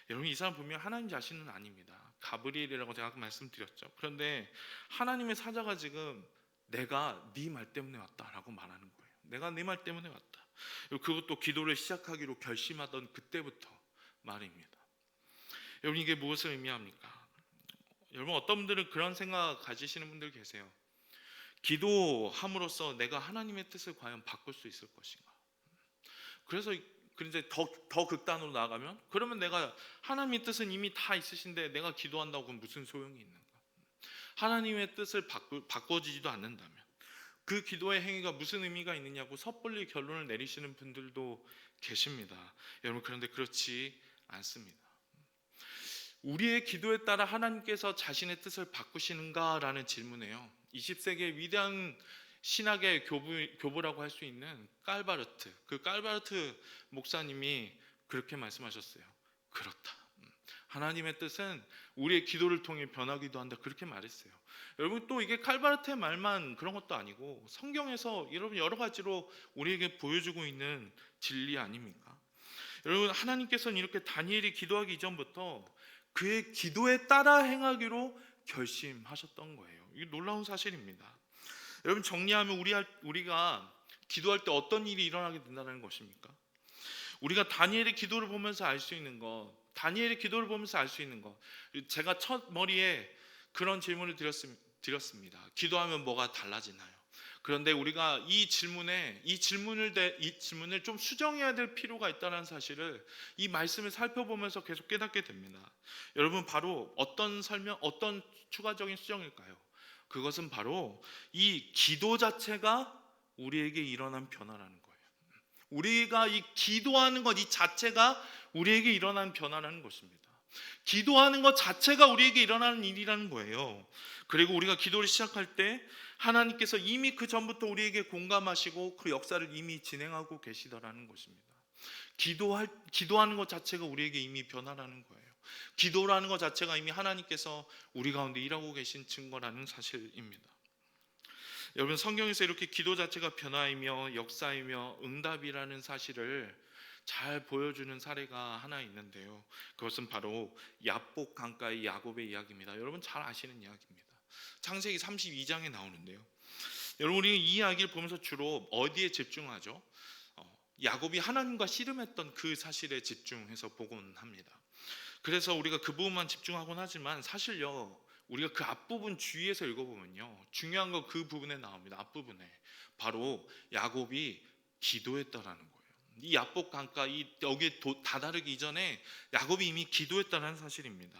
여러분, 이 사람 분명 하나님 자신은 아닙니다. 가브리엘이라고 제가 아까 말씀드렸죠. 그런데 하나님의 사자가 지금 내가 네 말 때문에 왔다라고 말하는 거예요. 내가 네 말 때문에 왔다. 그것도 기도를 시작하기로 결심하던 그때부터 말입니다. 여러분, 이게 무엇을 의미합니까? 여러분, 어떤 분들은 그런 생각 가지시는 분들 계세요. 기도함으로써 내가 하나님의 뜻을 과연 바꿀 수 있을 것인가? 그래서 이제 더 극단으로 나아가면, 그러면 내가 하나님의 뜻은 이미 다 있으신데 내가 기도한다고 그건 무슨 소용이 있는가? 하나님의 뜻을 바꿔지지도 않는다면 그 기도의 행위가 무슨 의미가 있느냐고 섣불리 결론을 내리시는 분들도 계십니다. 여러분, 그런데 그렇지 않습니다. 우리의 기도에 따라 하나님께서 자신의 뜻을 바꾸시는가라는 질문에요, 20세기의 위대한 신학의 교부라고 할 수 있는 그 깔바르트 목사님이 그렇게 말씀하셨어요. 그렇다. 하나님의 뜻은 우리의 기도를 통해 변하기도 한다. 그렇게 말했어요. 여러분, 또 이게 칼바르트의 말만 그런 것도 아니고 성경에서 여러분 여러 가지로 우리에게 보여주고 있는 진리 아닙니까? 여러분, 하나님께서는 이렇게 다니엘이 기도하기 이전부터 그의 기도에 따라 행하기로 결심하셨던 거예요. 이게 놀라운 사실입니다. 여러분 정리하면 우리가 기도할 때 어떤 일이 일어나게 된다는 것입니까? 우리가 다니엘의 기도를 보면서 알 수 있는 것, 제가 첫 머리에 그런 질문을 드렸습니다. 기도하면 뭐가 달라지나요? 그런데 우리가 이 질문을 좀 수정해야 될 필요가 있다는 사실을 이 말씀을 살펴보면서 계속 깨닫게 됩니다. 여러분, 바로 어떤 추가적인 수정일까요? 그것은 바로 이 기도 자체가 우리에게 일어난 변화라는 거예요. 우리가 이 기도하는 것 이 자체가 우리에게 일어난 변화라는 것입니다. 기도하는 것 자체가 우리에게 일어나는 일이라는 거예요. 그리고 우리가 기도를 시작할 때 하나님께서 이미 그 전부터 우리에게 공감하시고 그 역사를 이미 진행하고 계시다라는 것입니다. 기도하는 것 자체가 우리에게 이미 변화라는 거예요. 기도라는 것 자체가 이미 하나님께서 우리 가운데 일하고 계신 증거라는 사실입니다. 여러분, 성경에서 이렇게 기도 자체가 변화이며 역사이며 응답이라는 사실을 잘 보여주는 사례가 하나 있는데요. 그것은 바로 야복 강가의 야곱의 이야기입니다. 여러분 잘 아시는 이야기입니다. 창세기 32장에 나오는데요. 여러분, 우리는 이 이야기를 보면서 주로 어디에 집중하죠? 야곱이 하나님과 씨름했던 그 사실에 집중해서 보곤 합니다. 그래서 우리가 그 부분만 집중하곤 하지만 사실요, 우리가 그 앞부분 주위에서 읽어보면요, 중요한 거 그 부분에 나옵니다. 앞부분에 바로 야곱이 기도했다라는 거예요. 이 야복 강가 여기에 다다르기 이전에 야곱이 이미 기도했다는 사실입니다.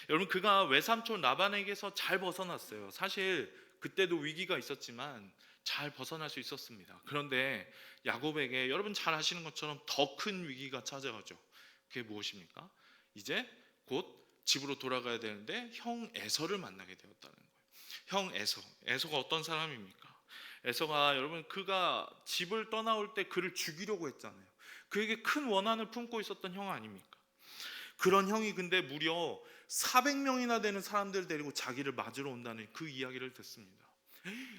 여러분, 그가 외삼촌 라반에게서 잘 벗어났어요. 사실 그때도 위기가 있었지만 잘 벗어날 수 있었습니다. 그런데 야곱에게 여러분 잘 아시는 것처럼 더 큰 위기가 찾아오죠. 그게 무엇입니까? 이제 곧 집으로 돌아가야 되는데 형 에서를 만나게 되었다는 거예요. 형 에서가 어떤 사람입니까? 에서가 여러분, 그가 집을 떠나올 때 그를 죽이려고 했잖아요. 그에게 큰 원한을 품고 있었던 형 아닙니까? 그런 형이 근데 무려 400명이나 되는 사람들을 데리고 자기를 맞으러 온다는 그 이야기를 듣습니다.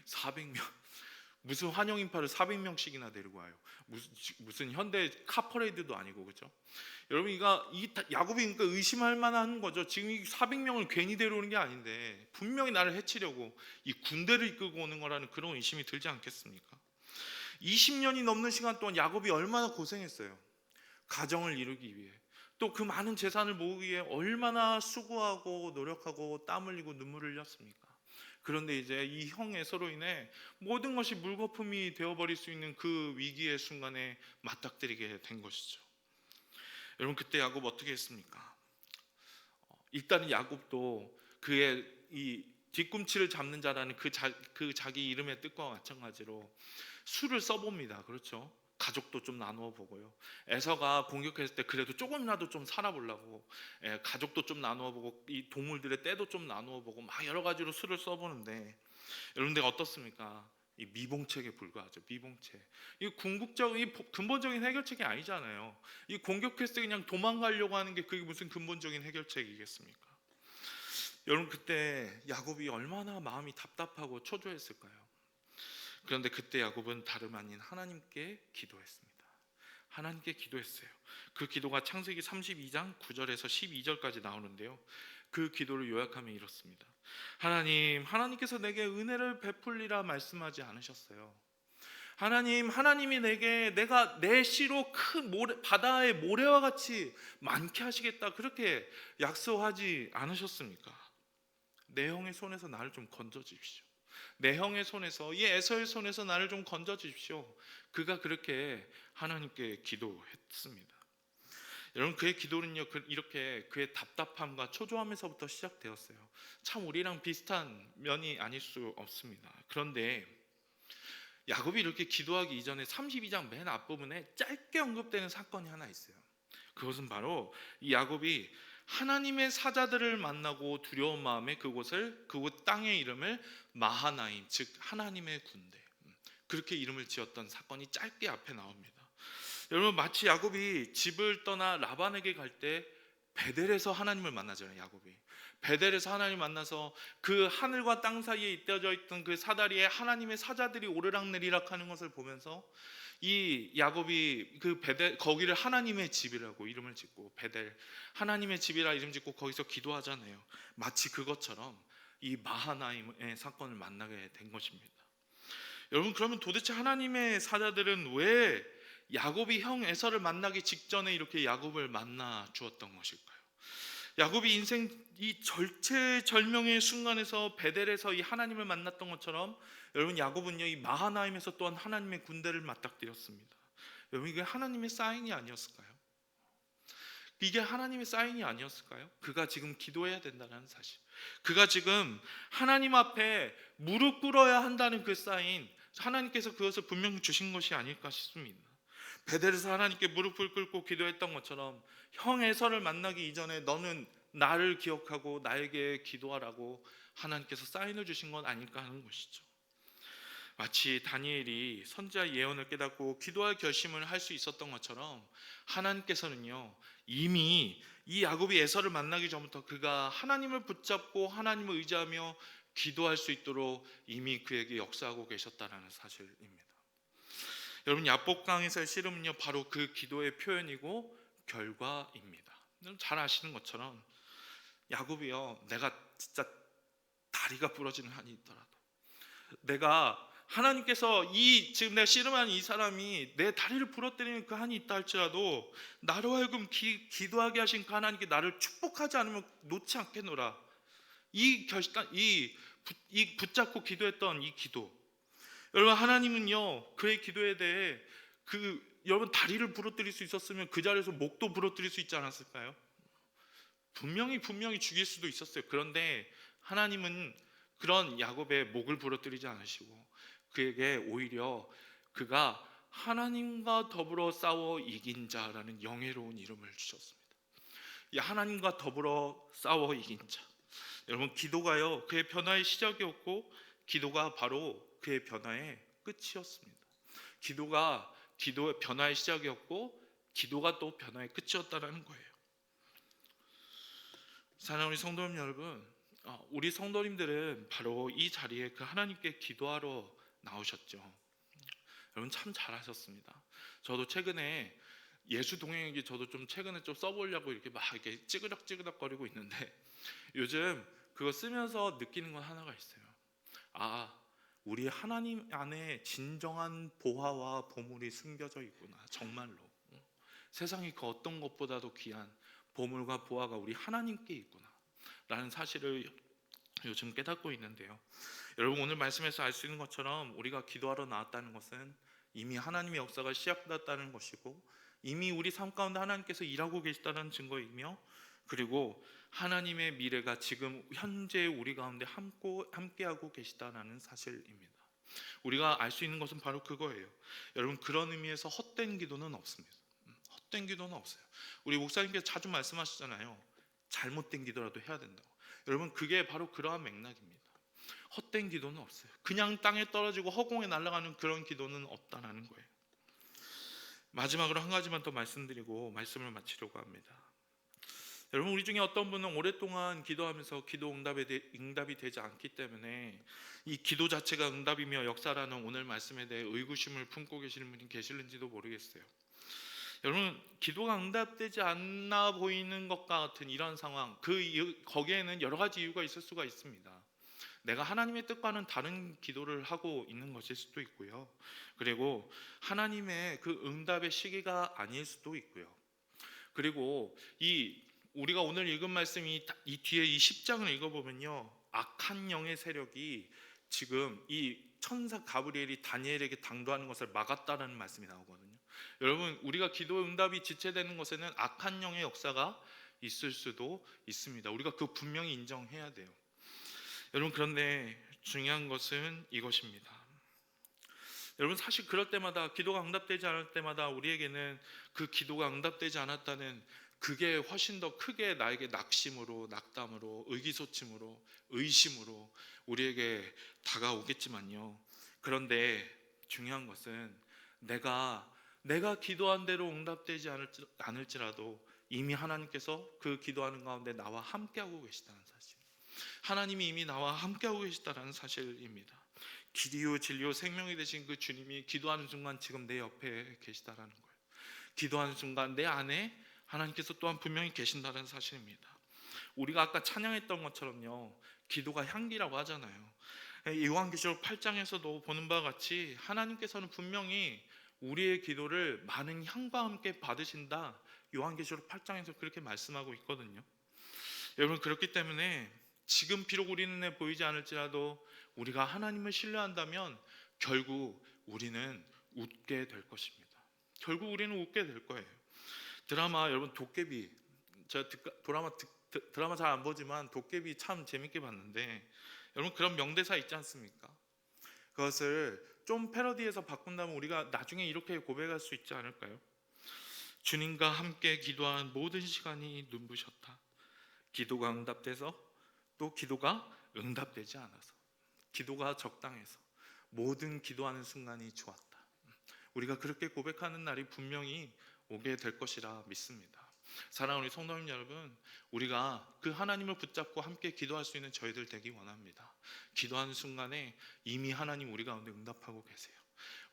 400명, 무슨 환영인파를 400명씩이나 데리고 와요. 무슨 현대 카퍼레이드도 아니고, 그렇죠? 여러분, 야곱이 그러니까 의심할 만한 거죠. 지금 이 400명을 괜히 데려오는 게 아닌데 분명히 나를 해치려고 이 군대를 이끌고 오는 거라는 그런 의심이 들지 않겠습니까? 20년이 넘는 시간 동안 야곱이 얼마나 고생했어요. 가정을 이루기 위해, 또 그 많은 재산을 모으기 위해 얼마나 수고하고 노력하고 땀 흘리고 눈물을 흘렸습니까? 그런데 이제 이 형 에서로 인해 모든 것이 물거품이 되어버릴 수 있는 그 위기의 순간에 맞닥뜨리게 된 것이죠. 여러분, 그때 야곱 어떻게 했습니까? 일단은 야곱도 그의 이 뒤꿈치를 잡는 자라는 그 자기 이름의 뜻과 마찬가지로 수를 써봅니다. 그렇죠? 가족도 좀 나누어 보고요. 에서가 공격했을 때 그래도 조금이라도 좀 살아보려고 가족도 좀 나누어 보고 이 동물들의 떼도 좀 나누어 보고 막 여러 가지로 수를 써보는데, 여러분들 어떻습니까? 이 미봉책에 불과하죠. 미봉책. 이 근본적인 해결책이 아니잖아요. 이 공격했을 때 그냥 도망가려고 하는 게 그게 무슨 근본적인 해결책이겠습니까? 여러분, 그때 야곱이 얼마나 마음이 답답하고 초조했을까요? 그런데 그때 야곱은 다름 아닌 하나님께 기도했습니다. 하나님께 기도했어요. 그 기도가 창세기 32장 9절에서 12절까지 나오는데요. 그 기도를 요약하면 이렇습니다. 하나님께서 내게 은혜를 베풀리라 말씀하지 않으셨어요. 하나님이 내가 내 씨로 큰 바다의 모래와 같이 많게 하시겠다, 그렇게 약속하지 않으셨습니까? 내 형의 손에서 나를 좀 건져 주십시오. 내 형의 손에서, 이 에서의 손에서 나를 좀 건져 주십시오. 그가 그렇게 하나님께 기도했습니다. 여러분, 그의 기도는요, 이렇게 그의 답답함과 초조함에서부터 시작되었어요. 참 우리랑 비슷한 면이 아닐 수 없습니다. 그런데 야곱이 이렇게 기도하기 이전에 32장 맨 앞부분에 짧게 언급되는 사건이 하나 있어요. 그것은 바로 이 야곱이 하나님의 사자들을 만나고 두려운 마음에 그곳 땅의 이름을 마하나임, 즉 하나님의 군대, 그렇게 이름을 지었던 사건이 짧게 앞에 나옵니다. 여러분, 마치 야곱이 집을 떠나 라반에게 갈 때 베델에서 하나님을 만나잖아요. 야곱이 베델에서 하나님 만나서 그 하늘과 땅 사이에 잇대어져 있던 그 사다리에 하나님의 사자들이 오르락내리락 하는 것을 보면서 이 야곱이 거기를 하나님의 집이라고 이름을 짓고, 베델 하나님의 집이라 이름 짓고 거기서 기도하잖아요. 마치 그것처럼 이 마하나임의 사건을 만나게 된 것입니다. 여러분, 그러면 도대체 하나님의 사자들은 왜 야곱이 형 에서를 만나기 직전에 이렇게 야곱을 만나 주었던 것일까요? 야곱이 인생 이 절체절명의 순간에서 베델에서 이 하나님을 만났던 것처럼 여러분, 야곱은요 이 마하나임에서 또한 하나님의 군대를 맞닥뜨렸습니다. 여러분, 이게 하나님의 사인이 아니었을까요? 이게 하나님의 사인이 아니었을까요? 그가 지금 기도해야 된다는 사실, 그가 지금 하나님 앞에 무릎 꿇어야 한다는 그 사인, 하나님께서 그것을 분명히 주신 것이 아닐까 싶습니다. 베델에서 하나님께 무릎을 꿇고 기도했던 것처럼 형 에서를 만나기 이전에 너는 나를 기억하고 나에게 기도하라고 하나님께서 사인을 주신 건 아닐까 하는 것이죠. 마치 다니엘이 선지자 예언을 깨닫고 기도할 결심을 할 수 있었던 것처럼 하나님께서는요 이미 이 야곱이 에서를 만나기 전부터 그가 하나님을 붙잡고 하나님을 의지하며 기도할 수 있도록 이미 그에게 역사하고 계셨다는 사실입니다. 여러분, 야복강에서의 씨름은요 바로 그 기도의 표현이고 결과입니다. 잘 아시는 것처럼 야곱이요, 내가 진짜 다리가 부러지는 한이 있더라도, 내가 하나님께서 지금 내가 씨름하는 이 사람이 내 다리를 부러뜨리는 그 한이 있다 할지라도 나로 하여금 기도하게 하신 그 하나님께 나를 축복하지 않으면 놓지 않겠노라, 이 붙잡고 기도했던 이 기도, 여러분, 하나님은요 그의 기도에 대해 여러분 다리를 부러뜨릴 수 있었으면 그 자리에서 목도 부러뜨릴 수 있지 않았을까요? 분명히 죽일 수도 있었어요. 그런데 하나님은 그런 야곱의 목을 부러뜨리지 않으시고 그에게 오히려 그가 하나님과 더불어 싸워 이긴 자라는 영예로운 이름을 주셨습니다. 이 하나님과 더불어 싸워 이긴 자, 여러분, 기도가요 그의 변화의 시작이었고 기도가 바로 그의 변화의 끝이었습니다. 기도가 기도의 변화의 시작이었고 기도가 또 변화의 끝이었다라는 거예요. 사랑하는 우리 성도님 여러분, 우리 성도님들은 바로 이 자리에 그 하나님께 기도하러 나오셨죠. 여러분, 참 잘하셨습니다. 저도 최근에 예수 동행일기 저도 좀 최근에 좀 써보려고 이렇게 막 이렇게 찌그덕찌그덕거리고 있는데 요즘 그거 쓰면서 느끼는 건 하나가 있어요. 우리 하나님 안에 진정한 보화와 보물이 숨겨져 있구나. 정말로 세상이 그 어떤 것보다도 귀한 보물과 보화가 우리 하나님께 있구나 라는 사실을 요즘 깨닫고 있는데요. 여러분, 오늘 말씀에서 알 수 있는 것처럼 우리가 기도하러 나왔다는 것은 이미 하나님의 역사가 시작됐다는 것이고 이미 우리 삶 가운데 하나님께서 일하고 계시다는 증거이며, 그리고 하나님의 미래가 지금 현재 우리 가운데 함께하고 계시다는 사실입니다. 우리가 알 수 있는 것은 바로 그거예요. 여러분, 그런 의미에서 헛된 기도는 없습니다. 헛된 기도는 없어요. 우리 목사님께서 자주 말씀하시잖아요. 잘못된 기도라도 해야 된다고. 여러분, 그게 바로 그러한 맥락입니다. 헛된 기도는 없어요. 그냥 땅에 떨어지고 허공에 날아가는 그런 기도는 없다는 거예요. 마지막으로 한 가지만 더 말씀드리고 말씀을 마치려고 합니다. 여러분, 우리 중에 어떤 분은 오랫동안 기도하면서 기도 응답이 되지 않기 때문에 이 기도 자체가 응답이며 역사라는 오늘 말씀에 대해 의구심을 품고 계시는 분이 계실는지도 모르겠어요. 여러분, 기도가 응답되지 않나 보이는 것과 같은 이런 상황, 거기에는 여러 가지 이유가 있을 수가 있습니다. 내가 하나님의 뜻과는 다른 기도를 하고 있는 것일 수도 있고요. 그리고 하나님의 그 응답의 시기가 아닐 수도 있고요. 그리고 우리가 오늘 읽은 말씀이 이 뒤에 이 10장을 읽어보면요, 악한 영의 세력이 지금 이 천사 가브리엘이 다니엘에게 당도하는 것을 막았다는 말씀이 나오거든요. 여러분, 우리가 기도 응답이 지체되는 것에는 악한 영의 역사가 있을 수도 있습니다. 우리가 그 분명히 인정해야 돼요. 여러분, 그런데 중요한 것은 이것입니다. 여러분, 사실 그럴 때마다, 기도가 응답되지 않을 때마다 우리에게는 그 기도가 응답되지 않았다는 그게 훨씬 더 크게 나에게 낙심으로, 낙담으로, 의기소침으로, 의심으로 우리에게 다가오겠지만요. 그런데 중요한 것은 내가 기도한 대로 응답되지 않을지라도 이미 하나님께서 그 기도하는 가운데 나와 함께하고 계시다는 사실, 하나님이 이미 나와 함께하고 계시다는 사실입니다. 길이요 진리요 생명이 되신 그 주님이 기도하는 순간 지금 내 옆에 계시다라는 거예요. 기도하는 순간 내 안에 하나님께서 또한 분명히 계신다는 사실입니다. 우리가 아까 찬양했던 것처럼요, 기도가 향기라고 하잖아요. 요한계시록 8장에서도 보는 바와 같이 하나님께서는 분명히 우리의 기도를 많은 향과 함께 받으신다. 요한계시록 8장에서 그렇게 말씀하고 있거든요. 여러분, 그렇기 때문에 지금 비록 우리 눈에 보이지 않을지라도 우리가 하나님을 신뢰한다면 결국 우리는 웃게 될 것입니다. 결국 우리는 웃게 될 거예요. 드라마, 여러분, 도깨비, 제가 드라마 잘 안 보지만 도깨비 참 재밌게 봤는데, 여러분, 그런 명대사 있지 않습니까? 그것을 좀 패러디해서 바꾼다면 우리가 나중에 이렇게 고백할 수 있지 않을까요? 주님과 함께 기도한 모든 시간이 눈부셨다. 기도가 응답돼서 또 기도가 응답되지 않아서, 기도가 적당해서, 모든 기도하는 순간이 좋았다. 우리가 그렇게 고백하는 날이 분명히 오게 될 것이라 믿습니다. 사랑하는 우리 성도님 여러분, 우리가 그 하나님을 붙잡고 함께 기도할 수 있는 저희들 되기 원합니다. 기도하는 순간에 이미 하나님 우리 가운데 응답하고 계세요.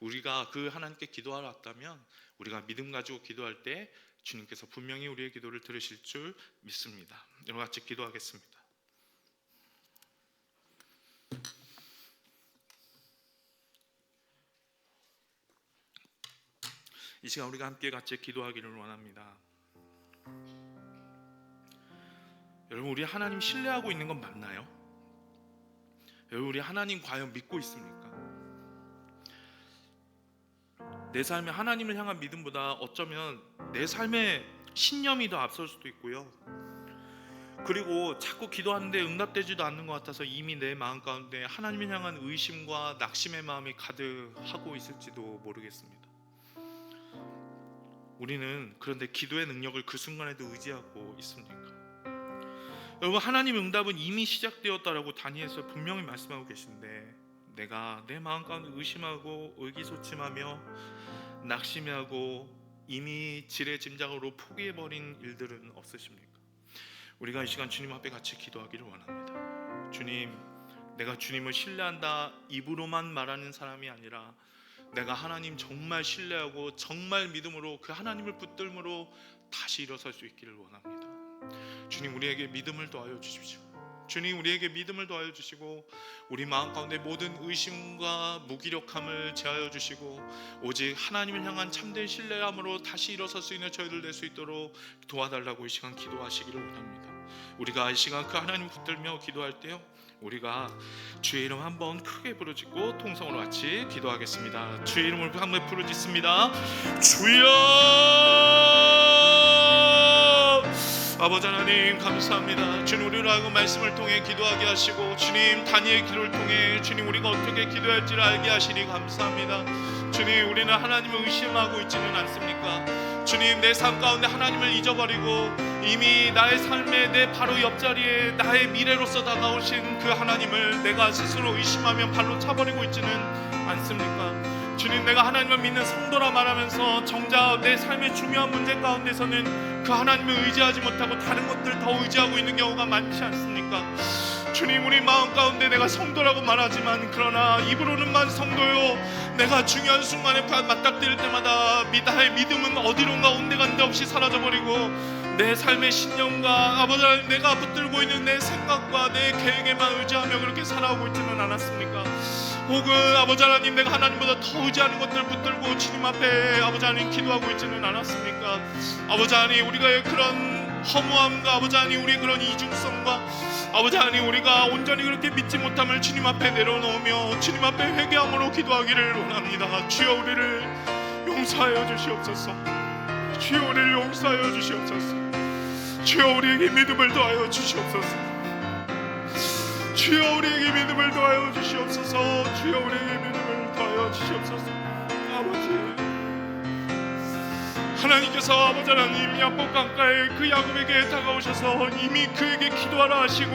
우리가 그 하나님께 기도하러 왔다면 우리가 믿음 가지고 기도할 때 주님께서 분명히 우리의 기도를 들으실 줄 믿습니다. 여러분, 같이 기도하겠습니다. 이 시간 우리가 함께 같이 기도하기를 원합니다. 여러분, 우리 하나님 신뢰하고 있는 건 맞나요? 여러분, 우리 하나님 과연 믿고 있습니까? 내 삶에 하나님을 향한 믿음보다 어쩌면 내 삶의 신념이 더 앞설 수도 있고요. 그리고 자꾸 기도하는데 응답되지도 않는 것 같아서 이미 내 마음 가운데 하나님을 향한 의심과 낙심의 마음이 가득하고 있을지도 모르겠습니다. 우리는 그런데 기도의 능력을 그 순간에도 의지하고 있습니까? 여러분, 하나님 응답은 이미 시작되었다라고 다니엘서 분명히 말씀하고 계신데, 내가 내 마음 가운데 의심하고 의기소침하며 낙심하고 이미 지레짐작으로 포기해버린 일들은 없으십니까? 우리가 이 시간 주님 앞에 같이 기도하기를 원합니다. 주님, 내가 주님을 신뢰한다 입으로만 말하는 사람이 아니라 내가 하나님 정말 신뢰하고 정말 믿음으로 그 하나님을 붙들므로 다시 일어설 수 있기를 원합니다. 주님, 우리에게 믿음을 더하여 주십시오. 주님, 우리에게 믿음을 더하여 주시고 우리 마음 가운데 모든 의심과 무기력함을 제하여 주시고 오직 하나님을 향한 참된 신뢰함으로 다시 일어설 수 있는 저희들 될 수 있도록 도와달라고 이 시간 기도하시기를 원합니다. 우리가 이 시간 그 하나님을 붙들며 기도할 때요, 우리가 주의 이름 한번 크게 부르짖고 통성으로 같이 기도하겠습니다. 주의 이름을 한번 부르짖습니다. 주여! 아버지 하나님, 감사합니다. 주님, 우리를 하고 말씀을 통해 기도하게 하시고 주님, 다니엘 기도를 통해 주님, 우리가 어떻게 기도할지를 알게 하시니 감사합니다. 주님, 우리는 하나님을 의심하고 있지는 않습니까? 주님, 내 삶 가운데 하나님을 잊어버리고 이미 나의 삶의 내 바로 옆자리에 나의 미래로서 다가오신 그 하나님을 내가 스스로 의심하며 발로 차버리고 있지는 않습니까? 주님, 내가 하나님을 믿는 성도라 말하면서 정작 내 삶의 중요한 문제 가운데서는 그 하나님을 의지하지 못하고 다른 것들 더 의지하고 있는 경우가 많지 않습니까? 주님, 우리 마음 가운데 내가 성도라고 말하지만 그러나 입으로는만 성도요, 내가 중요한 순간에 맞닥뜨릴 때마다 나의 믿음은 어디론가 온데간데 없이 사라져버리고 내 삶의 신념과 아버지 하나님, 내가 붙들고 있는 내 생각과 내 계획에만 의지하며 그렇게 살아오고 있지는 않았습니까? 혹은 아버지 하나님, 내가 하나님보다 더 의지하는 것들을 붙들고 주님 앞에 아버지 하나님 기도하고 있지는 않았습니까? 아버지 하나님, 우리가 그런 허무함과 아버지 하나님, 우리의 그런 이중성과 아버지 하나님, 우리가 온전히 그렇게 믿지 못함을 주님 앞에 내려놓으며 주님 앞에 회개함으로 기도하기를 원합니다. 주여, 우리를 용서하여 주시옵소서. 주여, 우리를 용서하여 주시옵소서. 주여, 우리에게 믿음을 더하여 주시옵소서. 주여, 우리에게 믿음을 더하여 주시옵소서. 주여, 우리에게 믿음을 더하여 주시옵소서. 아버지 하나님께서 아버지 하나님, 야곱 강가에 그 야곱에게 다가오셔서 이미 그에게 기도하라 하시고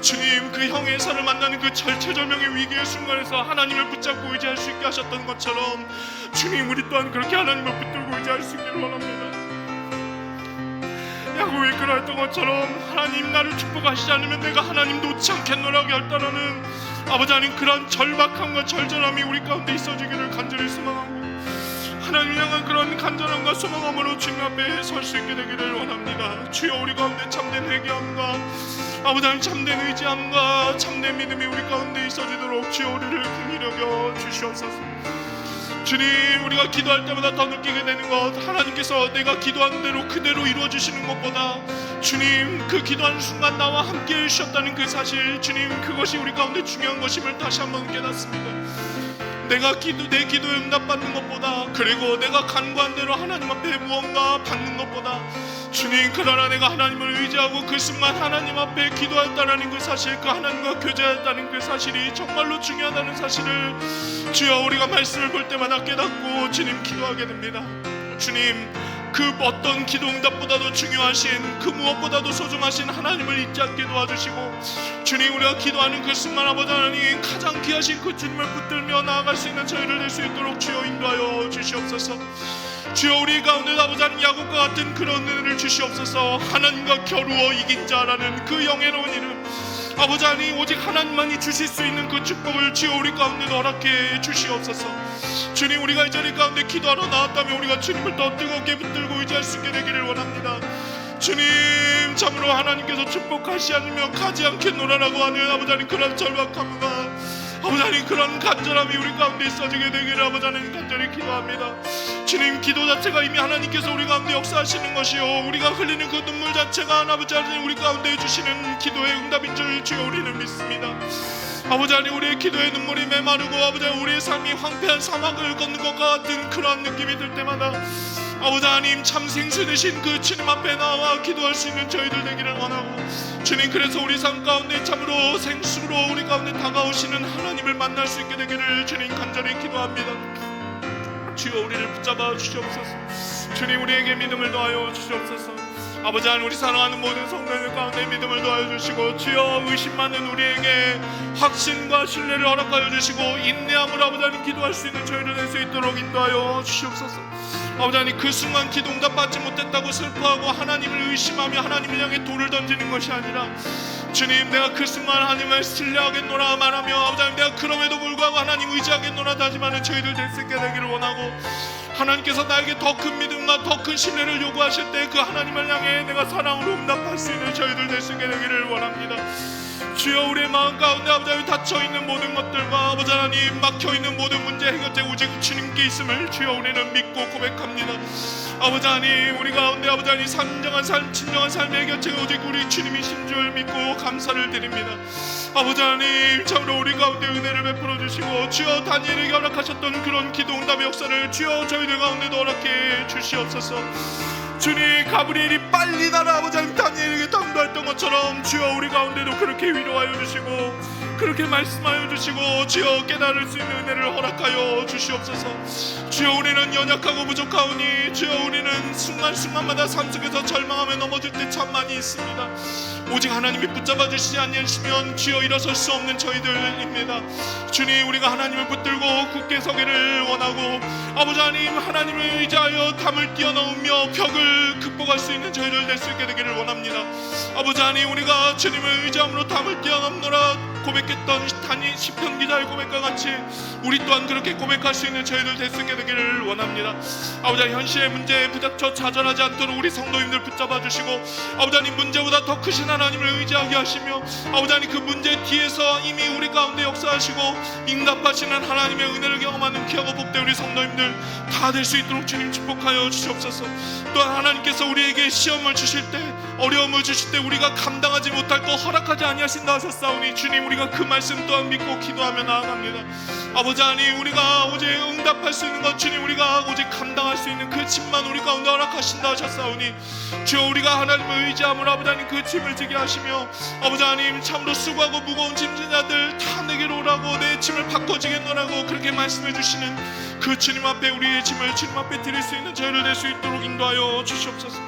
주님, 그 형의 손을 만나는 그 절체절명의 위기의 순간에서 하나님을 붙잡고 의지할 수 있게 하셨던 것처럼 주님, 우리 또한 그렇게 하나님을 붙들고 의지할 수 있기를 원합니다. 야곱이 그랬던 것처럼 하나님, 나를 축복하시지 않으면 내가 하나님 놓지 않겠노라고 결단하는 아버지 하나님, 그런 절박함과 절절함이 우리 가운데 있어지기를 간절히 소망하고 하나님 향한 그런 간절함과 소망함으로 주님 앞에 설 수 있게 되기를 원합니다. 주여, 우리 가운데 참된 회개함과 아버지 하나님 참된 의지함과 참된 믿음이 우리 가운데 있어지도록 주여 우리를 긍휼히 여겨 주시옵소서. 주님, 우리가 기도할 때마다 더 느끼게 되는 것, 하나님께서 내가 기도하는 대로 그대로 이루어주시는 것보다 주님, 그 기도하는 순간 나와 함께 해주셨다는 그 사실, 주님, 그것이 우리 가운데 중요한 것임을 다시 한번 깨닫습니다. 내 기도에 응답받는 것보다, 그리고 내가 간구한 대로 하나님 앞에 무언가 받는 것보다 주님, 그러나 내가 하나님을 의지하고 그 순간 하나님 앞에 기도했다는 그 사실, 그 하나님과 교제했다는 그 사실이 정말로 중요하다는 사실을 주여 우리가 말씀을 볼 때마다 깨닫고 주님 기도하게 됩니다. 주님, 그 어떤 기도 응답보다도 중요하신, 그 무엇보다도 소중하신 하나님을 잊지 않게 도와주시고, 주님, 우리가 기도하는 그 순간 아버지 하나님 가장 귀하신 그 주님을 붙들며 나아갈 수 있는 저희를 될 수 있도록 주여 인도하여 주시옵소서. 주여 우리 가운데 아버지 하나님 야곱과 같은 그런 은혜를 주시옵소서. 하나님과 겨루어 이긴 자라는 그 영예로운 이름, 아버지 하나님 오직 하나님만이 주실 수 있는 그 축복을 주여 우리 가운데 허락해 주시옵소서. 주님, 우리가 이 자리 가운데 기도하러 나왔다면 우리가 주님을 더 뜨겁게 붙들고 의지할 수 있게 되기를 원합니다. 주님, 참으로 하나님께서 축복하시 않으며 가지 않겠노라라고 하는 아버지 하나님 그런 절박함과 아버지 하나님 그런 간절함이 우리 가운데 있어지게 되기를 아버지 하나님 간절히 기도합니다. 주님, 기도 자체가 이미 하나님께서 우리 가운데 역사하시는 것이요, 우리가 흘리는 그 눈물 자체가 아버지 하나님 우리 가운데 주시는 기도의 응답인 줄 주여 우리는 믿습니다. 아버지 하나님, 우리의 기도의 눈물이 메마르고 아버지 하나님 우리의 삶이 황폐한 사막을 걷는 것 같은 그러한 느낌이 들 때마다 아버지 하나님 참 생수 되신 그 주님 앞에 나와 기도할 수 있는 저희들 되기를 원하고, 주님, 그래서 우리 삶 가운데 참으로 생수로 우리 가운데 다가오시는 하나님을 만날 수 있게 되기를 주님 간절히 기도합니다. 주여 우리를 붙잡아 주시옵소서. 주님, 우리에게 믿음을 더하여 주시옵소서. 아버지 하나님, 우리 사랑하는 모든 성도들 가운데 믿음을 더하여 주시고, 주여 의심 많은 우리에게 확신과 신뢰를 허락하여 주시고, 인내함으로 아버지 하나님 기도할 수 있는 저희를 낼 수 있도록 인도하여 주시옵소서. 아버지 하나님, 그 순간 기도 응답받지 못했다고 슬퍼하고 하나님을 의심하며 하나님을 향해 돌을 던지는 것이 아니라, 주님, 내가 그 순간 하나님을 신뢰하겠노라 말하며 아버지 하나님 내가 그럼에도 불구하고 하나님 의지하겠노라 다짐하는 저희들 될 수 있게 되기를 원하고, 하나님께서 나에게 더 큰 믿음과 더 큰 신뢰를 요구하실 때 그 하나님을 향해 내가 사랑으로 응답할 수 있는 저희들 될 수 있게 되기를 원합니다. 주여, 우리의 마음 가운데 아버지 하나님 닫혀있는 모든 것들과 아버지 하나님 막혀있는 모든 문제 해결책 오직 주님께 있음을 주여 우리는 믿고 고백합니다. 아버지 하나님, 우리 가운데 아버지 하나님 진정한 삶, 진정한 삶의 해결책은 오직 우리 주님이신 줄 믿고 감사를 드립니다. 아버지 하나님, 참으로 우리 가운데 은혜를 베풀어 주시고, 주여 다니엘에게 허락하셨던 그런 기도 응답의 역사를 주여 저희들 가운데도 허락해 주시옵소서. 주님, 가브리엘이 빨리 나라 아버지 하나님 다니엘에게 당도했던 것처럼 주여 우리 가운데도 그렇게 위로하여 주시고 그렇게 말씀하여 주시고 주여 깨달을 수 있는 은혜를 허락하여 주시옵소서. 주여, 우리는 연약하고 부족하오니 주여 우리는 순간순간마다 삶 속에서 절망하며 넘어질 때 참 많이 있습니다. 오직 하나님이 붙잡아 주시지 않으시면 주여 일어설 수 없는 저희들입니다. 주님, 우리가 하나님을 붙들고 굳게 서기를 원하고 아버지 하나님 하나님을 의지하여 담을 뛰어넘으며 벽을 극복할 수 있는 저희들 될 수 있게 되기를 원합니다. 아버지 하나님, 우리가 주님을 의지함으로 담을 뛰어넘노라 고백했던 시편 기자의 고백과 같이 우리 또한 그렇게 고백할 수 있는 저희들 될 수 있게 되기를 원합니다. 아버지 하나님, 현실의 문제에 부닥쳐 좌절하지 않도록 우리 성도님들 붙잡아 주시고 아버지 하나님 문제보다 더 크신 하나님을 의지하게 하시며 아버지 하나님 그 문제 뒤에서 이미 우리 가운데 역사하시고 응답하시는 하나님의 은혜를 경험하는 귀하고 복된 우리 성도님들 다 될 수 있도록 주님 축복하여 주시옵소서. 또한 하나님께서 우리에게 시험을 주실 때, 어려움을 주실 때 우리가 감당하지 못할 거 허락하지 아니하신다 하셨사오니 주님, 우리가 그 말씀 또한 믿고 기도하며 나아갑니다. 아버지 하나님, 우리가 오직 응답할 수 있는 것, 주님, 우리가 오직 감당할 수 있는 그 짐만 우리 가운데 허락하신다 하셨사오니 주여, 우리가 하나님을 의지함으로 아버지 하나님 그 짐을 지게 하시며 아버지 하나님 참으로 수고하고 무거운 짐진 자들 다 내게로 오라고 내 짐을 바꿔지겠노라고 그렇게 말씀해 주시는 그 주님 앞에 우리의 짐을 주님 앞에 드릴 수 있는 저희를 낼 수 있도록 인도하여 주시옵소서.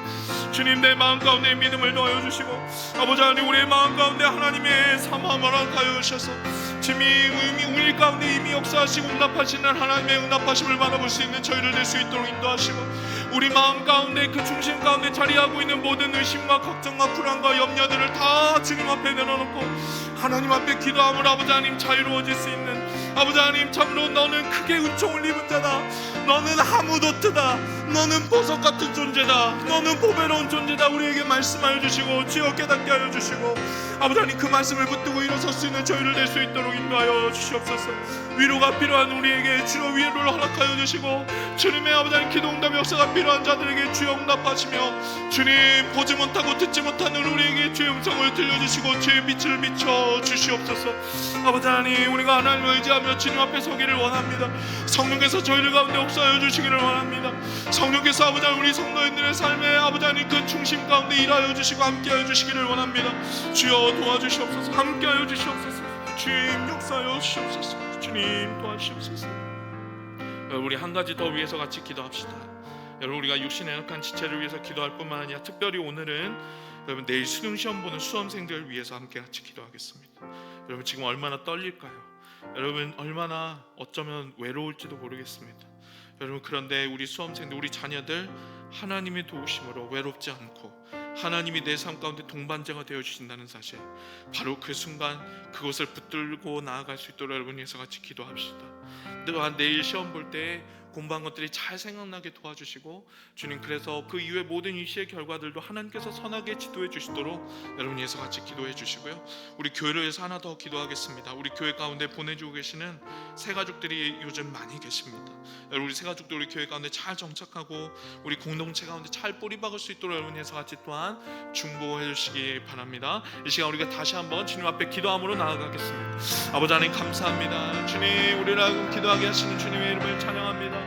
주님, 내 마음 가운데 믿음을 넣어 주시고 아버지 하나님 우리의 마음 가운데 하나님의 사모함을 허락하여 주셔서 우리 가운데 이미 역사하시고 응답하시는 하나님의 응답하심을 바라볼 수 있는 저희를 될 수 있도록 인도하시고 우리 마음 가운데 그 중심 가운데 자리하고 있는 모든 의심과 걱정과 불안과 염려들을 다 주님 앞에 내려놓고 하나님 앞에 기도함을 아버지 하나님 자유로워질 수 있는 아버지 하나님 참으로 너는 크게 은총을 입은 자다. 너는 하무도트다, 너는 보석 같은 존재다, 너는 보배로운 존재다 우리에게 말씀하여 주시고 주여 깨닫게 하여 주시고 아버지 하나님 그 말씀을 붙들고 일어설 수 있는 저희를 낼 수 있도록 인도하여 주시옵소서. 위로가 필요한 우리에게 주여 위로를 허락하여 주시고 주님의 아버지 하나님 기도 응답 역사가 필요한 자들에게 주여 응답하시며 주님 보지 못하고 듣지 못하는 우리에게 주의 음성을 들려주시고 주의 빛을 비춰 주시옵소서. 아버지 하나님 우리가 하나님을 의지하며 주님 앞에 서기를 원합니다. 성령께서 저희를 가운데 역사하여 주시기를 원합니다. 성령께서 아버지 하나님 우리 성도인들의 삶에 아버지 하나님 그 중심 가운데 일하여 주시고 함께하여 주시기를 원합니다. 주여 도와주시옵소서. 함께하여 주시옵소서. 주님 역사하여 주시옵소서. 주님 도와주시옵소서. 우리 한 가지 더 위해서 같이 기도합시다. 여러분 우리가 육신의 연약한 지체를 위해서 기도할 뿐만 아니라 특별히 오늘은 여러분 내일 수능 시험 보는 수험생들을 위해서 함께 같이 기도하겠습니다. 여러분 지금 얼마나 떨릴까요? 여러분 얼마나 어쩌면 외로울지도 모르겠습니다. 여러분 그런데 우리 수험생들 우리 자녀들 하나님의 도우심으로 외롭지 않고 하나님이 내 삶 가운데 동반자가 되어 주신다는 사실, 바로 그 순간 그것을 붙들고 나아갈 수 있도록 여러분 위해서 같이 기도합시다. 또한 내일 시험 볼 때 공부한 것들이 잘 생각나게 도와주시고 주님 그래서 그 이후에 모든 일시의 결과들도 하나님께서 선하게 지도해 주시도록 여러분 위해서 같이 기도해 주시고요. 우리 교회를 위해서 하나 더 기도하겠습니다. 우리 교회 가운데 보내주고 계시는 새가족들이 요즘 많이 계십니다. 여러분 우리 새가족들 우리 교회 가운데 잘 정착하고 우리 공동체 가운데 잘 뿌리박을 수 있도록 여러분 위해서 같이 또한 중보해 주시기 바랍니다. 이 시간 우리가 다시 한번 주님 앞에 기도함으로 나아가겠습니다. 아버지 하나님 감사합니다. 주님 우리를 하여금 기도하게 하시는 주님의 이름을 찬양합니다.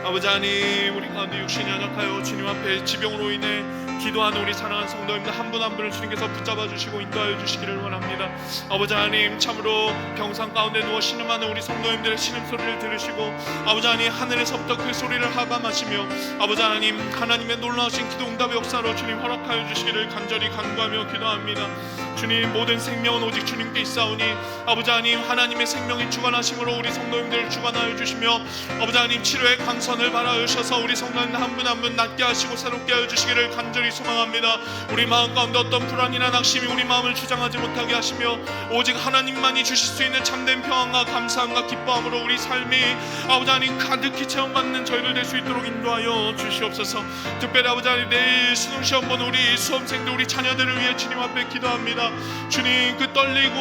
아버지 하나님 우리 가운데 육신이 연약하여 주님 앞에 지병으로 인해 기도하는 우리 사랑하는 성도님들 한 분 한 분을 주님께서 붙잡아 주시고 인도하여 주시기를 원합니다. 아버지 하나님 참으로 병상 가운데 누워 신음하는 우리 성도님들의 신음소리를 들으시고 아버지 하나님 하늘에서부터 그 소리를 하감하시며 아버지 하나님 하나님의 놀라우신 기도 응답의 역사로 주님 허락하여 주시기를 간절히 간구하며 기도합니다. 주님 모든 생명은 오직 주님께 있사오니 아버지 하나님 하나님의 생명이 주관하심으로 우리 성도님들을 주관하여 주시며 아버지 하나님 치료의 강선을 바라여 주셔서 우리 성도님들 한 분 한 분 낫게 하시고 새롭게 하여 주시기를 간절히 소망합니다. 우리 마음 가운데 어떤 불안이나 낙심이 우리 마음을 주장하지 못하게 하시며 오직 하나님만이 주실 수 있는 참된 평안과 감사함과 기뻐함으로 우리 삶이 아버지 하나님 가득히 체험받는 저희를 될 수 있도록 인도하여 주시옵소서. 특별히 아버지 하나님 내일 수능시험 보는 우리 수험생들 우리 자녀들을 위해 주님 앞에 기도합니다. 주님 그 떨리고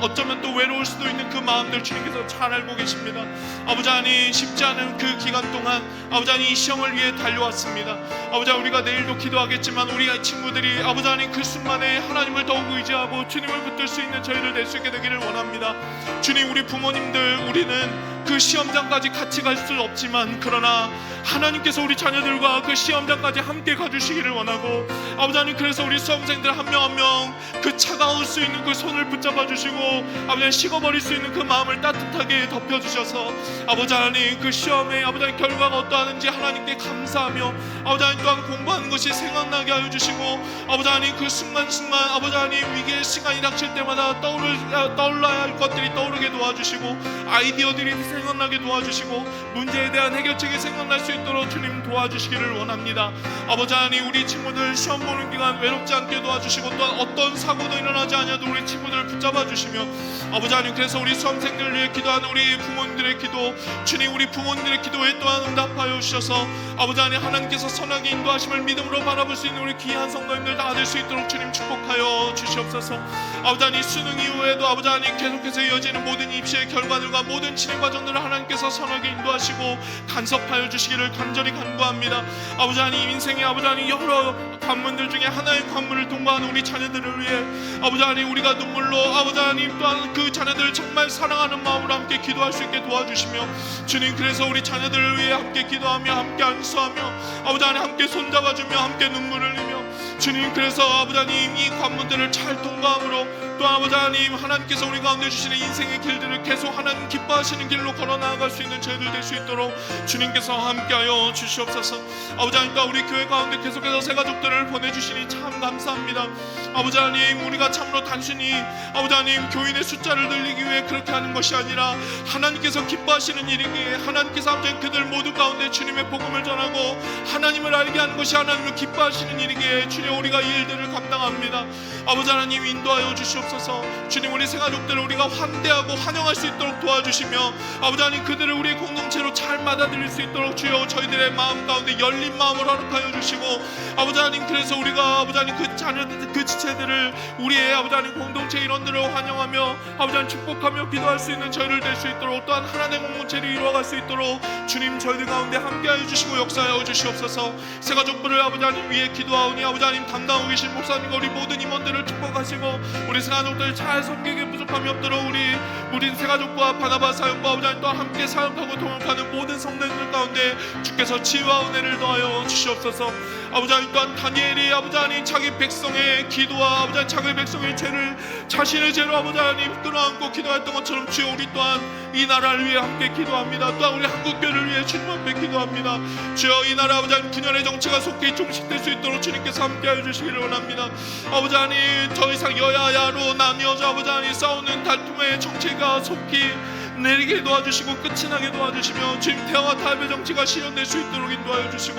어쩌면 또 외로울 수도 있는 그 마음들 주님께서 잘 알고 계십니다. 아버지 하나님 쉽지 않은 그 기간 동안 아버지 하나님 이 시험을 위해 달려왔습니다. 아버지 하나님 우리가 내일도 기도하겠지만 우리 친구들이 아버지 하나님 그 순간에 하나님을 더욱 의지하고 주님을 붙들 수 있는 저희를 될 수 있게 되기를 원합니다. 주님 우리 부모님들 우리는 그 시험장까지 같이 갈 수 없지만 그러나 하나님께서 우리 자녀들과 그 시험장까지 함께 가주시기를 원하고 아버지 하나님 그래서 우리 수험생들 한 명 한 명 그 차가울 수 있는 그 손을 붙잡아 주시고 아버지 하나님 식어버릴 수 있는 그 마음을 따뜻하게 덮여주셔서 아버지 하나님 그 시험에 아버지 하나님 결과가 어떠하는지 하나님께 감사하며 아버지 하나님 또한 공부하는 것이 생각나게 하여 주시고 아버지 하나님 그 순간순간 아버지 하나님 위기의 시간이 닥칠 때마다 떠올라야 할 것들이 떠오르게 도와주시고 아이디어들이 생각나게 도와주시고 문제에 대한 해결책이 생각날 수 있도록 주님 도와주시기를 원합니다. 아버지 하나님 우리 친구들 시험 보는 기간 외롭지 않게 도와주시고 또한 어떤 사고도 일어나지 않아도 우리 친구들을 붙잡아 주시며 아버지 하나님 그래서 우리 수험생들을 위해 기도하는 우리 부모님들의 기도 주님 우리 부모님들의 기도에 또한 응답하여 주셔서 아버지 하나님 하나님께서 선하게 인도하심을 믿음으로 바라볼 수 있는 우리 귀한 성도님들 다 될 수 있도록 주님 축복하여 주시옵소서. 아버지 하나님 수능 이후에도 아버지 하나님 계속해서 이어지는 모든 입시의 결과들과 모든 진행 과정들을 하나님께서 선하게 인도하시고 간섭하여 주시기를 간절히 간구합니다. 아버지 하나님 인생의 아버지 하나님 여러 관문들 중에 하나의 관문을 통과하는 우리 자녀들을 위해 아버지 하나님 우리가 눈물로 아버지 하나님 또한 그 자녀들을 정말 사랑하는 마음으로 함께 기도할 수 있게 도와주시며 주님 그래서 우리 자녀들을 위해 함께 기도하며 함께 안수하며 아버지 하나님 함께 손잡아주며 함께 눈물을 흘리며 주님 그래서 아버지 하나님 이 관문들을 잘 통과함으로 또 아버지 하나님 하나님께서 우리 가운데 주시는 인생의 길들을 계속 하나님 기뻐하시는 길로 걸어 나아갈 수 있는 저희들 될 수 있도록 주님께서 함께하여 주시옵소서. 아버지 하나님 또 우리 교회 가운데 계속해서 새가족들을 보내주시니 참 감사합니다. 아버지 하나님 우리가 참으로 단순히 아버지 하나님 교인의 숫자를 늘리기 위해 그렇게 하는 것이 아니라 하나님께서 기뻐하시는 일이기에 하나님께서 아버지 그들 모두 가운데 주님의 복음을 전하고 하나님을 알게 하는 것이 하나님을 기뻐하시는 일이기에 주님 우리가 이 일들을 감당합니다. 아버지 하나님 인도하여 주시옵소서. 주시옵소서. 주님, 우리 생가족들을 우리가 환대하고 환영할 수 있도록 도와주시며 아버지 하나님 그들을 우리 공동체로 잘 받아들일 수 있도록 주여 저희들의 마음 가운데 열린 마음을 허락하여 주시고 아버지 하나님 그래서 우리가 아버지 하나님 그 자녀들 그 지체들을 우리의 아버지 하나님 공동체 일원들을 환영하며 아버지 하나님 축복하며 기도할 수 있는 저희를 될 수 있도록 또한 하나님의 공동체를 이루어갈 수 있도록 주님 저희들 가운데 함께하여 주시고 역사하여 주시옵소서. 새가족부를 아버지 하나님 위해 기도하오니 아버지 하나님 담당하고 계신 목사님과 우리 모든 임원들을 축복하시고 우리 새가족들 잘 섬기게 부족함이 없도록 우리 새가족과 바나바 사역과 아버지 하나님 또 함께 사역하고 동역하는 모든 성도들 가운데 주께서 치유와 은혜를 더하여 주시옵소서. 아버지 하나님 또한 다니엘이 아버지 하나님 자기 백성의 기도와 아버지 하나님 자기 백성의 죄를 자신의 죄로 아버지 하나님 끌어안고 기도했던 것처럼 주여 우리 또한 이 나라를 위해 함께 기도합니다. 또한 우리 한국교회를 위해 주님 앞에 기도합니다. 주여 이 나라 아버지 하나님 분열의 정치가 속히 종식될 수 있도록 주님께서 함께하여 주시기를 원합니다. 아버지 하나님 더 이상 여야야로 나뉘어져 아버지 하나님 싸우는 다툼의 정치가 속히 내리게 도와주시고 끝이 나게 도와주시며 주님 태화와 타협의 정치가 실현될 수 있도록 인도하여 주시고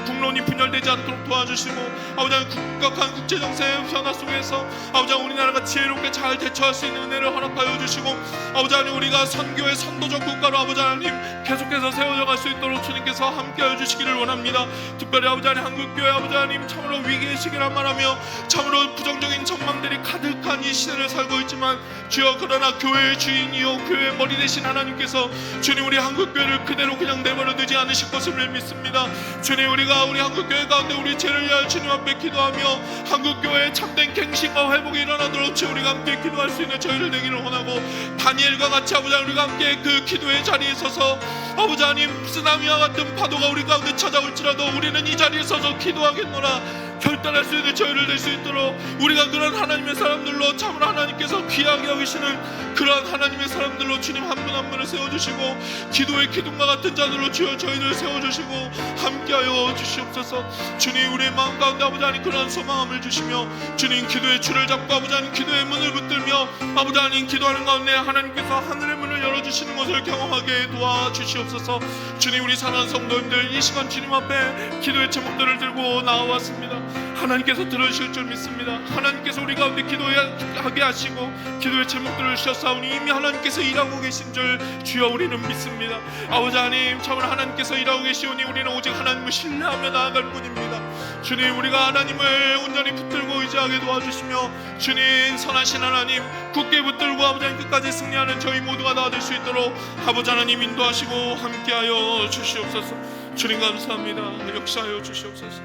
국론이 분열되지 않도록 도와주시고 아버지 하나님 급격한 국제정세의 변화 속에서 아버지 하나님 우리나라가 지혜롭게 잘 대처할 수 있는 은혜를 허락하여 주시고 아버지 하나님 우리가 선교의 선도적 국가로 아버지 하나님 계속해서 세워져 갈 수 있도록 주님께서 함께하여 주시기를 원합니다. 특별히 아버지 하나님 한국교회 아버지 하나님 참으로 위기의 시기란 말하며 참으로 부정적인 전망들이 가득한 이 시대를 살고 있지만 주여 그러나 교회의 주인이요 교회의 머리 되신 하나님께서 주님 우리 한국교회를 그대로 그냥 내버려 두지 않으실 것을 믿습니다. 주님 우리가 우리 한국교회 가운데 우리 죄를 위하여 주님 앞에 기도하며 한국교회의 참된 갱신과 회복이 일어나도록 주 우리가 함께 기도할 수 있는 저희를 되기를 원하고 다니엘과 같이 아버지 하나님 우리가 함께 그 기도의 자리에 서서 아버지 하나님 쓰나미와 같은 파도가 우리 가운데 찾아올지라도 우리는 이 자리에 서서 기도하겠노라 결단할 수 있는 저희를 될 수 있도록 우리가 그런 하나님의 사람들로 참으로 하나님께서 귀하게 여기시는 그러한 하나님의 사람들로 주님 한 분 한 분을 세워주시고 기도의 기둥과 같은 자들로 주여 저희를 세워주시고 함께하여 주시옵소서. 주님 우리의 마음 가운데 아버지 하나님 그러한 소망함을 주시며 주님 기도의 줄을 잡고 아버지 하나님 기도의 문을 붙들며 아버지 하나님 기도하는 가운데 하나님께서 하늘의 문을 열어주시는 것을 경험하게 도와주시옵소서. 주님 우리 사랑하는 성도님들 이 시간 주님 앞에 기도의 제목들을 들고 나와왔습니다. 하나님께서 들으실 줄 믿습니다. 하나님께서 우리 가운데 기도하게 하시고 기도의 제목들을 주셨사오니 이미 하나님께서 일하고 계신 줄 주여 우리는 믿습니다. 아버지 하나님 참으로 하나님께서 일하고 계시오니 우리는 오직 하나님을 신뢰하며 나아갈 뿐입니다. 주님 우리가 하나님을 온전히 붙들고 의지하게 도와주시며 주님 선하신 하나님 굳게 붙들고 아버지 하나님 끝까지 승리하는 저희 모두가 다 될 수 있도록 아버지 하나님 인도하시고 함께하여 주시옵소서. 주님 감사합니다. 역사하여 주시옵소서.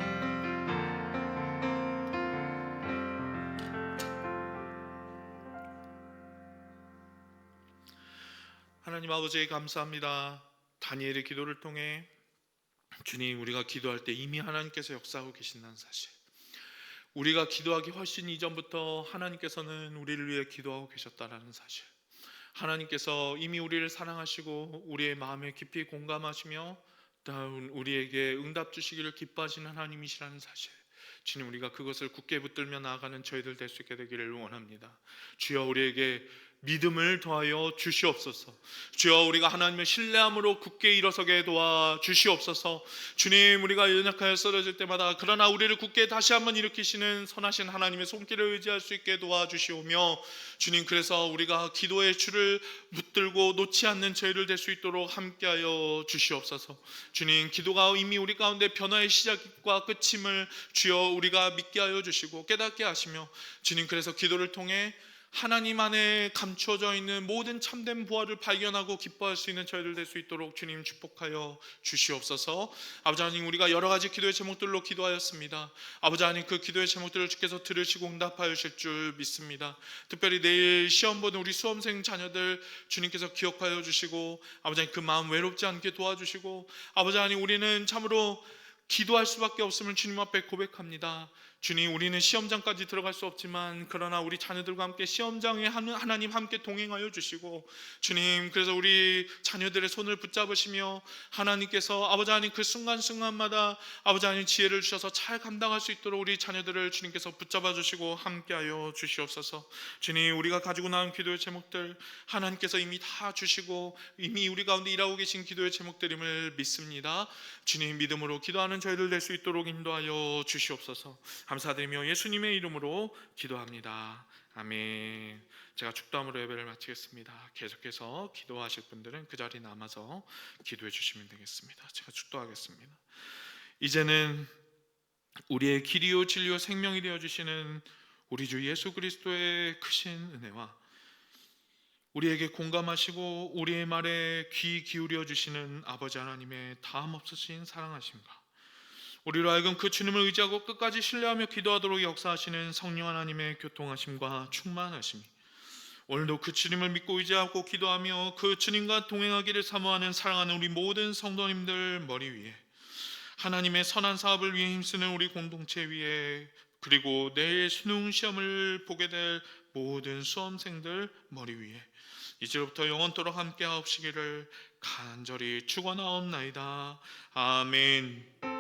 하나님 아버지 감사합니다. 다니엘의 기도를 통해 주님 우리가 기도할 때 이미 하나님께서 역사하고 계신다는 사실, 우리가 기도하기 훨씬 이전부터 하나님께서는 우리를 위해 기도하고 계셨다라는 사실, 하나님께서 이미 우리를 사랑하시고 우리의 마음에 깊이 공감하시며 다음 우리에게 응답 주시기를 기뻐하시는 하나님이시라는 사실, 주님 우리가 그것을 굳게 붙들며 나아가는 저희들 될 수 있게 되기를 원합니다. 주여 우리에게 믿음을 더하여 주시옵소서. 주여 우리가 하나님을 신뢰함으로 굳게 일어서게 도와 주시옵소서. 주님 우리가 연약하여 쓰러질 때마다 그러나 우리를 굳게 다시 한번 일으키시는 선하신 하나님의 손길을 의지할 수 있게 도와주시오며 주님 그래서 우리가 기도의 줄을 붙들고 놓지 않는 저희를 될 수 있도록 함께하여 주시옵소서. 주님 기도가 이미 우리 가운데 변화의 시작과 끝임을 주여 우리가 믿게 하여 주시고 깨닫게 하시며 주님 그래서 기도를 통해 하나님 안에 감추어져 있는 모든 참된 부활을 발견하고 기뻐할 수 있는 저희들 될 수 있도록 주님 축복하여 주시옵소서. 아버지 하나님 우리가 여러 가지 기도의 제목들로 기도하였습니다. 아버지 하나님 그 기도의 제목들을 주께서 들으시고 응답하실 줄 믿습니다. 특별히 내일 시험 보는 우리 수험생 자녀들 주님께서 기억하여 주시고 아버지 하나님 그 마음 외롭지 않게 도와주시고 아버지 하나님 우리는 참으로 기도할 수밖에 없음을 주님 앞에 고백합니다. 주님 우리는 시험장까지 들어갈 수 없지만 그러나 우리 자녀들과 함께 시험장에 하나님 함께 동행하여 주시고 주님 그래서 우리 자녀들의 손을 붙잡으시며 하나님께서 아버지 하나님 그 순간순간마다 아버지 하나님 지혜를 주셔서 잘 감당할 수 있도록 우리 자녀들을 주님께서 붙잡아 주시고 함께하여 주시옵소서. 주님 우리가 가지고 나온 기도의 제목들 하나님께서 이미 다 주시고 이미 우리 가운데 일하고 계신 기도의 제목들임을 믿습니다. 주님 믿음으로 기도하는 저희들 될 수 있도록 인도하여 주시옵소서. 감사드리며 예수님의 이름으로 기도합니다. 아멘. 제가 축도함으로 예배를 마치겠습니다. 계속해서 기도하실 분들은 그 자리에 남아서 기도해 주시면 되겠습니다. 제가 축도하겠습니다. 이제는 우리의 길이요 진리요 생명이 되어 주시는 우리 주 예수 그리스도의 크신 은혜와 우리에게 공감하시고 우리의 말에 귀 기울여 주시는 아버지 하나님의 다함 없으신 사랑하심과 우리로 하여금 그 주님을 의지하고 끝까지 신뢰하며 기도하도록 역사하시는 성령 하나님의 교통하심과 충만하심이 오늘도 그 주님을 믿고 의지하고 기도하며 그 주님과 동행하기를 사모하는 사랑하는 우리 모든 성도님들 머리 위에, 하나님의 선한 사업을 위해 힘쓰는 우리 공동체 위에, 그리고 내일 수능 시험을 보게 될 모든 수험생들 머리 위에 이제부터 영원토록 함께 하옵시기를 간절히 축원하옵나이다. 아멘.